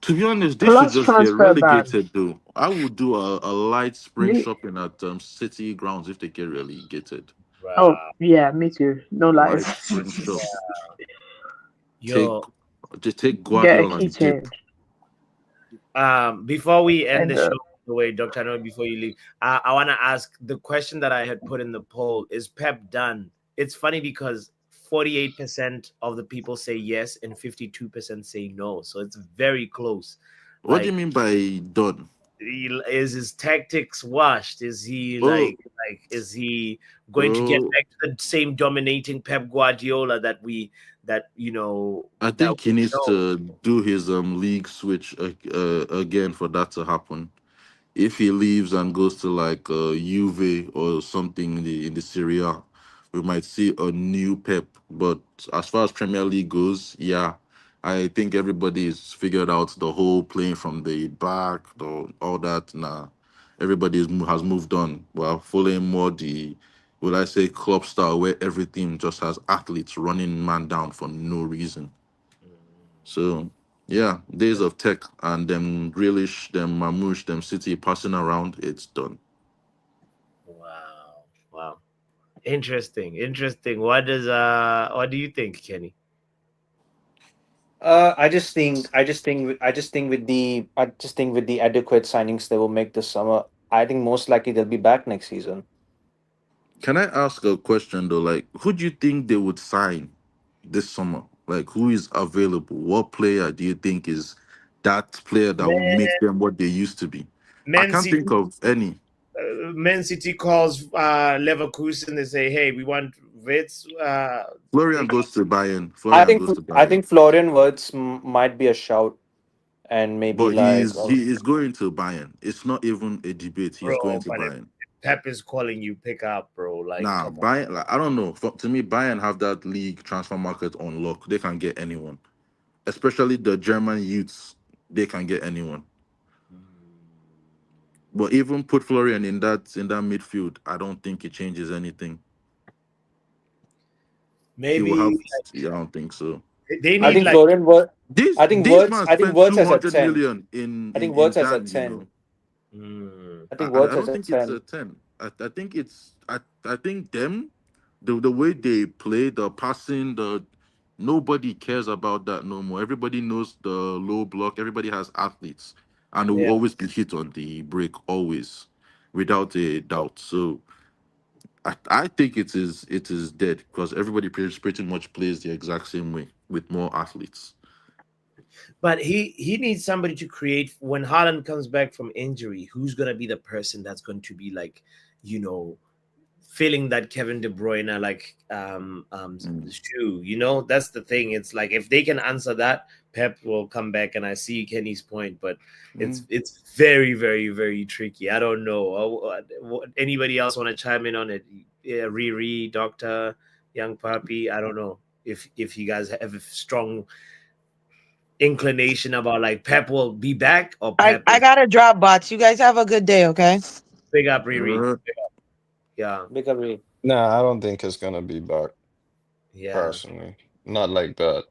to be honest, they should plus just get transfer ban. relegated though. I would do a light spring Me, shopping at City grounds if they get relegated. oh Wow. yeah, me too. No lies. Light spring shop. Take Yo, just take Get a Guardiola and dip. keychain before we end and the show, by the way, Dr. No, before you leave, I want to ask the question that I had put in the poll: is Pep done? It's funny because 48% of the people say yes and 52% say no, so it's very close. What do you Like, mean by done? is his tactics washed? Is he Oh, like is he going to get bro, back to the same dominating Pep Guardiola that I that think he we needs know? to do his league switch again for that to happen. If he leaves and goes to like Juve or something in the Serie A, we might see a new Pep. But as far as Premier League goes, yeah, I think everybody is figured out the whole playing from the back, all that. Nah, everybody has moved on. We're following more the, would I say, club style where everything just has athletes running man down for no reason. So yeah, days of tech and them Grealish, them Mamouche, them City passing around, it's done. Wow. Wow. Interesting. Interesting. What do you think, Kenny? I just think with the adequate signings they will make this summer, I think most likely they'll be back next season. Can I ask a question though? Like, who do you think they would sign this summer? Like, who is available? What player do you think is that player that will Man, make them what they used to be? I Man can't City think of any. Man City calls Leverkusen. They say, "Hey, we want Wits." Florian They, goes to Bayern. Florian goes to I Bayern. think Florian Wirtz might be a shout, and maybe But like he is going to Bayern. It's not even a debate. He's going bro, to but if Bayern. Pep is calling you, pick up, bro. Like, Nah, come on. Bayern, like, I don't know. To me, Bayern have that league transfer market on lock. They can get anyone, especially the German youths. They can get anyone. But even put Florian in that midfield, I don't think it changes anything. He will Maybe have. Yeah, I don't think so. they I need think like Florian Wirtz. These man I think spent Wirtz two has at hundred 10. million in I think in Wirtz has at Jan. You 10. know, mm, I I think I Wirtz I has don't at think it's 10. a 10. I think it's I think them the way they play the passing the nobody cares about that no more. Everybody knows the low block. Everybody has athletes, and it will yeah. always be hit on the break always, without a doubt. So I think it is dead because everybody pretty much plays the exact same way with more athletes. But he needs somebody to create when Haaland comes back from injury. Who's gonna be the person that's going to be like, you know, filling that Kevin De Bruyne like Mm. shoe? You know, that's the thing. It's like if they can answer that, Pep will come back. And I see Kenny's point, but Mm. it's very very very tricky. I don't know. Anybody else want to chime in on it? Yeah, Riri, Doctor, Young Puppy. I don't know if you guys have a strong inclination about like Pep will be back or Pep I is gotta drop, bots. You guys have a good day, okay? big up Riri. Uh, Yeah, Big agree. Nah, I don't think it's gonna be back yeah. personally. Not like that.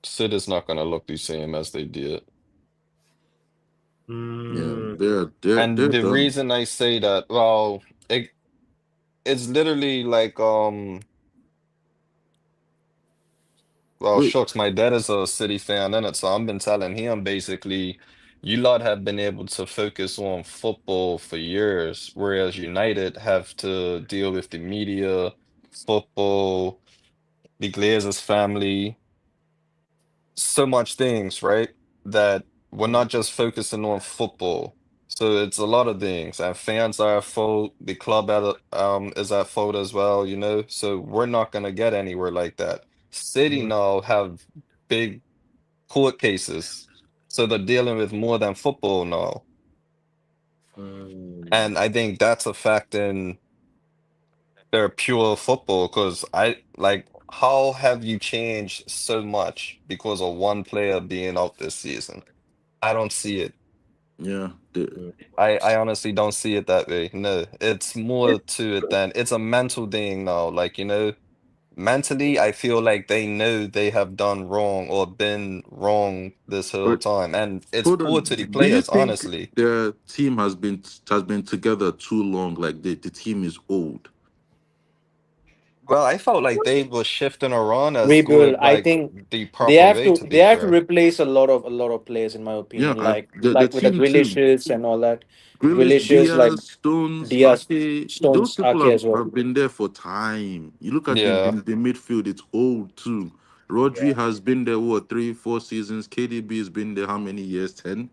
City's not gonna look the same as they did. yeah, Mm, And they're the done. reason I say that, well, it's literally like well, Wait, shucks, my dad is a City fan in it, so I've been telling him basically, you lot have been able to focus on football for years, whereas United have to deal with the media, football, the Glazers family, so much things, right? That we're not just focusing on football. So it's a lot of things, and fans are at fault. The club is at fault as well, you know. So we're not gonna get anywhere like that. City mm, now have big court cases, so they're dealing with more than football now, mm. and I think that's affecting their pure football. Because I like, how have you changed so much because of one player being out this season? I don't see it. yeah, I honestly don't see it that way. No, it's more to it than it's a mental thing now. Like, you know, mentally, I feel like they know they have done wrong or been wrong this whole but time. And it's hold poor on. to the Do you players, think honestly. the team has been together too long? Like the team is old. Well, I felt like they were shifting around as Rebuild. good, I like think the proper way, to they be have to fair. replace a lot of players in my Yeah, opinion. the Like with the team too. Grealishes and all that. Grealish, Grealishes like Diaz, Stones, Diaz, Ake, those Stones, people Ake have, as well. have been there for time. You look at Yeah. the midfield, it's old too. Rodri has been there, what, 3, 4 seasons? KDB has been there how many years? 10.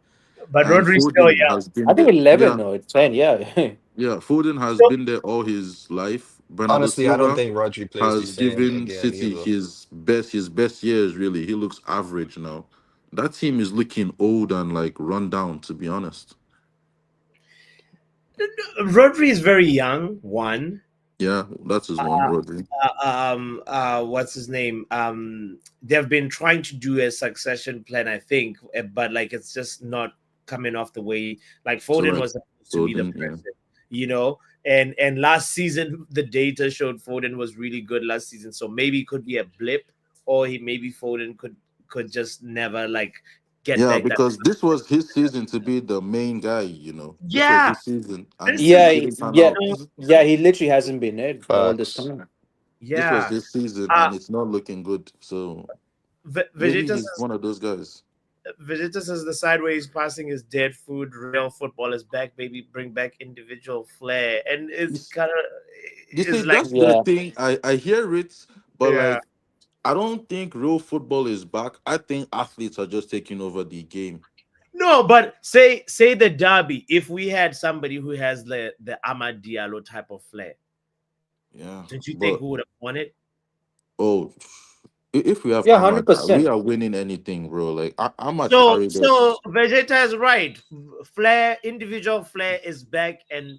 But And Rodri's still Foden young. has I been think there. 11 Yeah, or 10, yeah. yeah. Foden has So been there all his life. Bernardo Honestly, I don't Silva think Rodri plays the has same given again City either. his best years, really. He looks average now. That team is looking old and like run down, to be honest. Rodri is very young. One. Yeah, that's his one, Rodri. What's his name? They've been trying to do a succession plan, I think, but like it's just not coming off the way. Like So Foden like was supposed to be the Foden, yeah. person, you know. And last season the data showed Foden was really good last season, so maybe it could be a blip, or he maybe Foden could just never like get Yeah, back that. because this was his season to be the main guy, you know. This was Yeah, his season and this it is Yeah, didn't pan yeah, out. yeah, he literally hasn't been it all this Facts. time. This was yeah. his season Uh and it's not looking good. So maybe Vegeta he's one of those guys. Vegeta says the sideways passing is dead food. Real football is back, baby. Bring back individual flair, and You, it's s- kind of you see, it's like that's the Yeah. thing. I hear it, but yeah. like I don't think real football is back. I think athletes are just taking over the game. No, but say the derby. If we had somebody who has the Amad Diallo type of flair, Yeah. don't you think But we would have won it? oh, if we have Yeah, Ahmad, we 100%. are winning anything, bro. Like Ahmad So carried so us. Vegeta is right. Flair, individual flair is back, and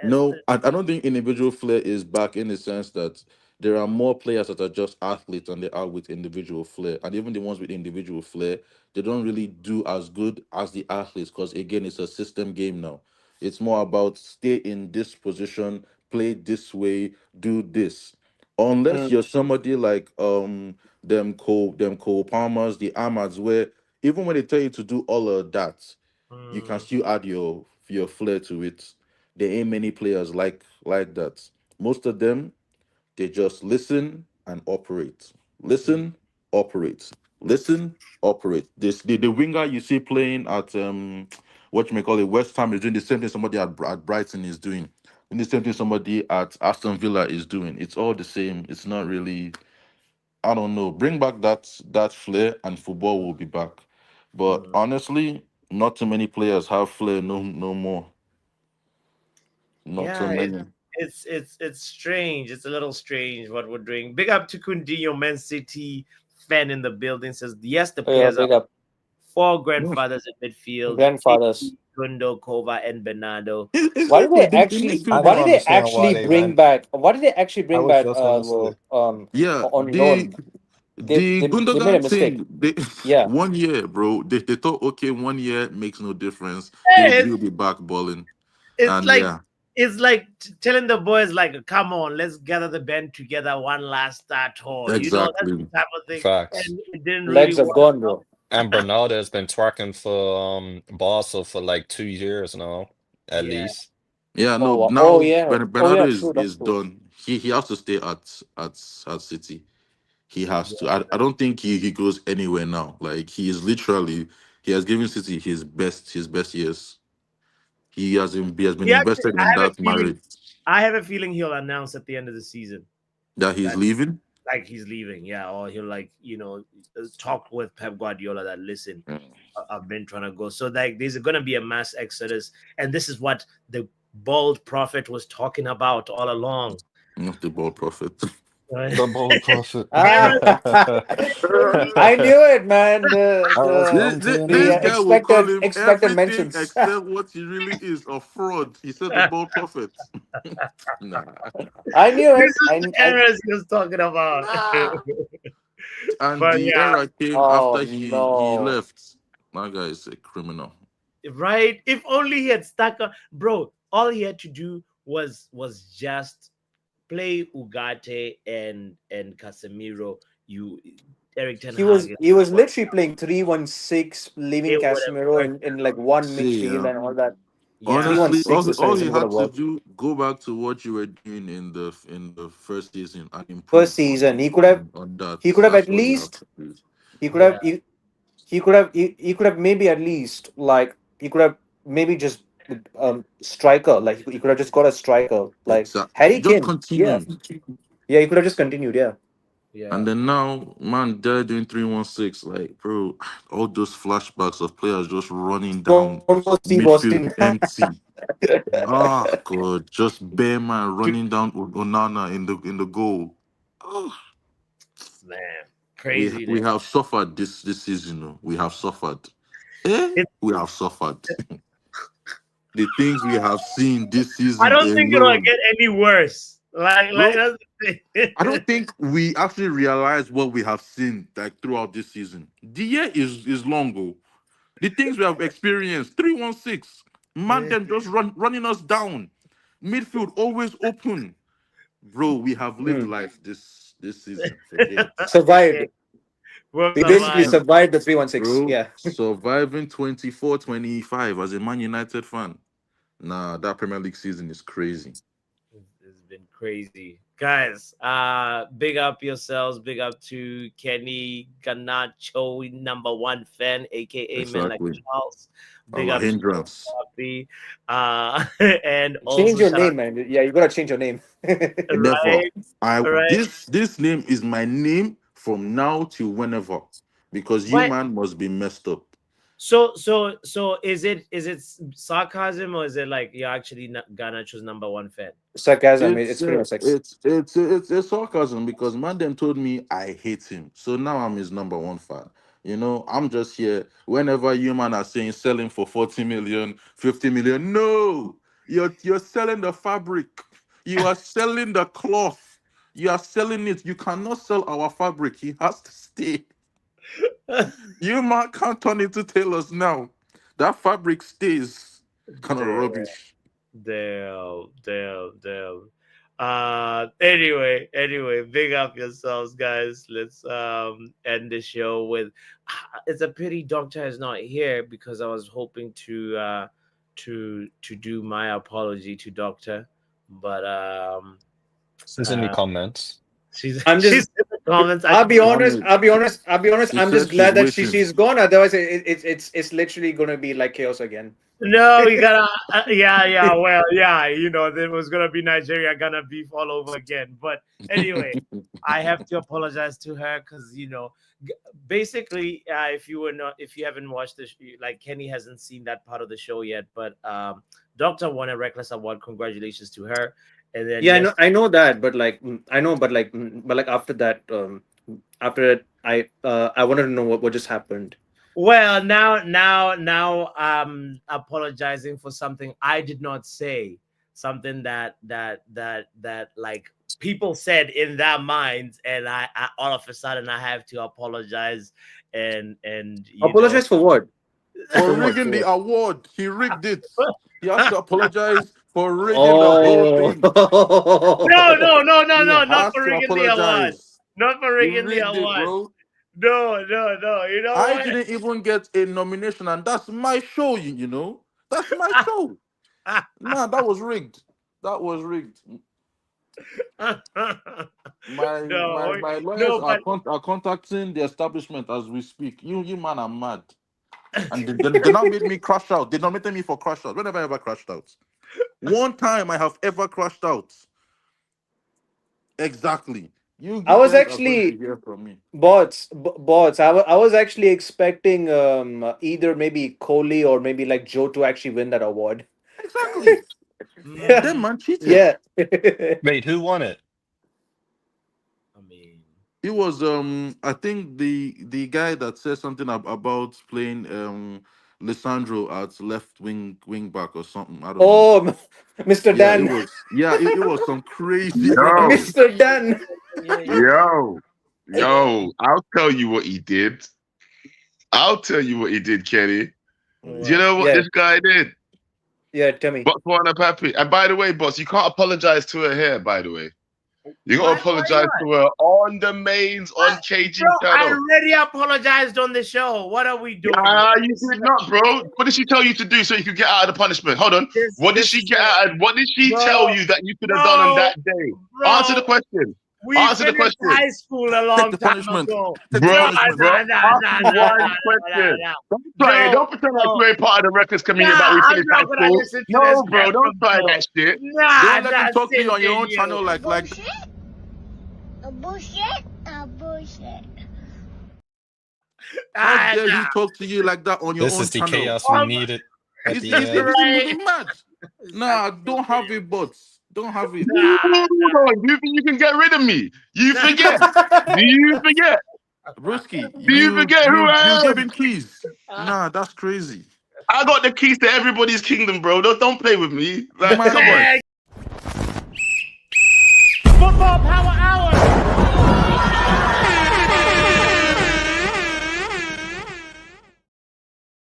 No, I don't think individual flair is back in the sense that there are more players that are just athletes and they are with individual flair. And even the ones with individual flair, they don't really do as good as the athletes because, again, it's a system game now. It's more about stay in this position, play this way, do this. Unless Mm, you're somebody like them Cole Palmers, the Amads, where even when they tell you to do all of that, you can Mm, still add your flair to it. There ain't many players like that. Most of them, they just listen and operate. mm, Listen, operate. Listen, operate. This the winger you see playing at what you may call it West Ham is doing the same thing somebody at Brighton is doing. And the same thing somebody at Aston Villa is doing. It's all the same. It's not really. I don't know. Bring back that flair, and football will be back. But honestly, not too many players have flair. No more. Not too Yeah, many. it's strange. It's a little strange what we're doing. Big up to Coutinho, Man City fan in the building says yes, the Oh, yeah, players are big up. four grandfathers in midfield. Grandfathers. Gundo, Kova, and Bernardo. Why did they The actually? I Why don't did they understand why actually they bring went. back? Why did they actually I bring was back? just gonna say. Yeah, On the loan. the They made a Gundogan mistake. thing. They Yeah. 1 year, bro. They thought okay, 1 year makes no difference. Hey, He'll be back balling, it's and like yeah, telling the boys like, come on, let's gather the band together one last tour. You know, that's the exactly. type of thing. Facts. And it didn't really Legs have work. gone, bro. And Bernardo has been twerking for Barca for like 2 years now, at Yeah. least. Yeah, Oh, no. wow. Oh Now yeah. Oh Bernardo yeah. is True. That's is true. done. He has to stay at City. He has to. I don't think he goes anywhere now. Like he has given City his best years. He has been He actually, invested in that marriage I have a feeling he'll announce at the end of the season that he's that leaving. like he's leaving. Yeah, or he'll talk with Pep Guardiola that listen, I've been trying to go. So like there's going to be a mass exodus, and this is what the bold prophet was talking about all along. Not the ball prophet. Right? The bold prophet. Ah, I knew it, man. This, I'm this, telling this The you. guy will call him expected everything mentions. except what he really is, a fraud. He said the ball prophet. Nah. I knew This it. is the errors he was talking about. Nah. And But the yeah, era came Oh after he no. left. That guy is a criminal. right? If only he had stuck on, bro. All he had to do was just play Ugarte and Casemiro. Eric Ten He was Hag. he was literally playing 3-1-6, leaving It would have Casemiro worked. in like one See, midfield and all that. Yeah, Three one honestly, six all, this all he season would had have to worked. do, go back to what you were doing in the first season and First improve season, on that. he could have That's at all you have least to do. he could yeah. have he could have maybe at least like he could have maybe just striker, like he could have just got a striker like Exactly. Harry Just Kane. Yeah, continue. yeah, he could have just continued. Yeah, Yeah. And then now, man, they're doing 3-1-6. Like, bro, all those flashbacks of players just running down don't go Steve midfield Austin. empty. Ah, God, just bare man running down Onana in the goal. Oh, Man, we craziness. have suffered this season. Oh. We have suffered. It, We have suffered. The things we have seen this I season don't think it'll alone. get any worse. Like Bro, that's the thing. I don't think we actually realize what we have seen like throughout this season. The year is long, oh. The things we have experienced, 3-1-6, man, them just running us down. Midfield always open. Bro, we have lived life this season. Forget. Survived. We'll We basically survive. survived the 3-1-6. Bro, Yeah. surviving 24-25 as a Man United fan. Nah, that Premier League season is crazy. It's been crazy. Guys, big up yourselves. Big up to Kenny Ganacho, number one fan, aka Man Like Exactly. Charles. Big Our up to hindrance. Poppy. And also Change your shout out, name, man. Yeah, you gotta change your name. Never. right. This name is my name from now till whenever. Because you Why? man must be messed up. So is it sarcasm, or is it like you're actually Ganacho's number one fan? Sarcasm. It's It's pretty much sex. it's sarcasm because man them told me I hate him. So now I'm his number one fan. I'm just here. Whenever you man are saying selling for 40 million, 50 million, no, you're selling the fabric. You are selling the cloth. You are selling it. You cannot sell our fabric. He has to stay. You man can't turn into tailors now. That fabric stays. Kind of Damn. rubbish. Damn. Anyway, big up yourselves, guys. Let's end the show with it's a pity Doctor is not here because I was hoping to do my apology to Doctor, but Is any comments? she's I'm she's just in the comments. I'll be honest. Mohammed, I'll be honest. she I'm said just glad that waiting. she's gone. Otherwise, it's literally gonna be like chaos again. No, you gotta, yeah. Well, yeah, there was gonna be Nigeria gonna beef all over again. But anyway, I have to apologize to her because basically, if you haven't watched this, like Kenny hasn't seen that part of the show yet. But Doctor won a Reckless Award. Congratulations to her. And then Yeah, I know that, but like after that, I wanted to know what just happened. Well, now I'm apologizing for something I did not say, something that like people said in their minds, and I all of a sudden I have to apologize and Apologize for what? For rigging the award. He rigged it. He has to apologize for rigging the whole thing. No, He not has for to rigging the award. apologize. Not for He rigging the rigged it, award. bro. No. You know I what? didn't even get a nomination, and that's my show, you know. That's my show. Nah, that was rigged. That was rigged. My lawyers are contacting the establishment as we speak. You man are mad. And they now made me crash out. They nominated me for crash out. When have I ever crashed out? One time I have ever crashed out. Exactly. I was guys are going actually to hear from me. bots. I was actually expecting either maybe Kohli or maybe like Joe to actually win that award. Exactly. Them man cheated. Yeah. Wait, who won it? I mean, It was I think the guy that said something about playing Lissandro at left wing back or something. I don't know. Oh, Mr. Yeah, Dan. it was some crazy. Yo. Mr. Dan. Yo, I'll tell you what he did. I'll tell you what he did, Kenny. Do you know what this guy did? Yeah, tell me. Botswana Pappy. And by the way, boss, you can't apologize to her here, by the way. You gotta apologize to her on the mains on KG bro, I channel. already apologized on the show. What are we doing? You did not, bro. What did she tell you to do so you could get out of the punishment? Hold on. What did she get out of? What did she tell you that you could have done on that day? Answer the question. We Answer the finished question. high school a long Take the time punishment. ago. Take the punishment. Don't pretend like you ain't part of the records community about we finished high school. No, bro, don't try that shit. Don't let him talk to you on your own channel like Bullshit. how dare he talk to you like that on your This own is the channel? chaos we needed at He's the end. really mad. Nah, don't have it, bots. Don't have it. You think you can get rid of me? You forget. Do you forget? Brusky, Do you forget who I you am? giving keys? Nah, that's crazy. I got the keys to everybody's kingdom, bro. Don't play with me. Like, Man, come on. Football Power Hour.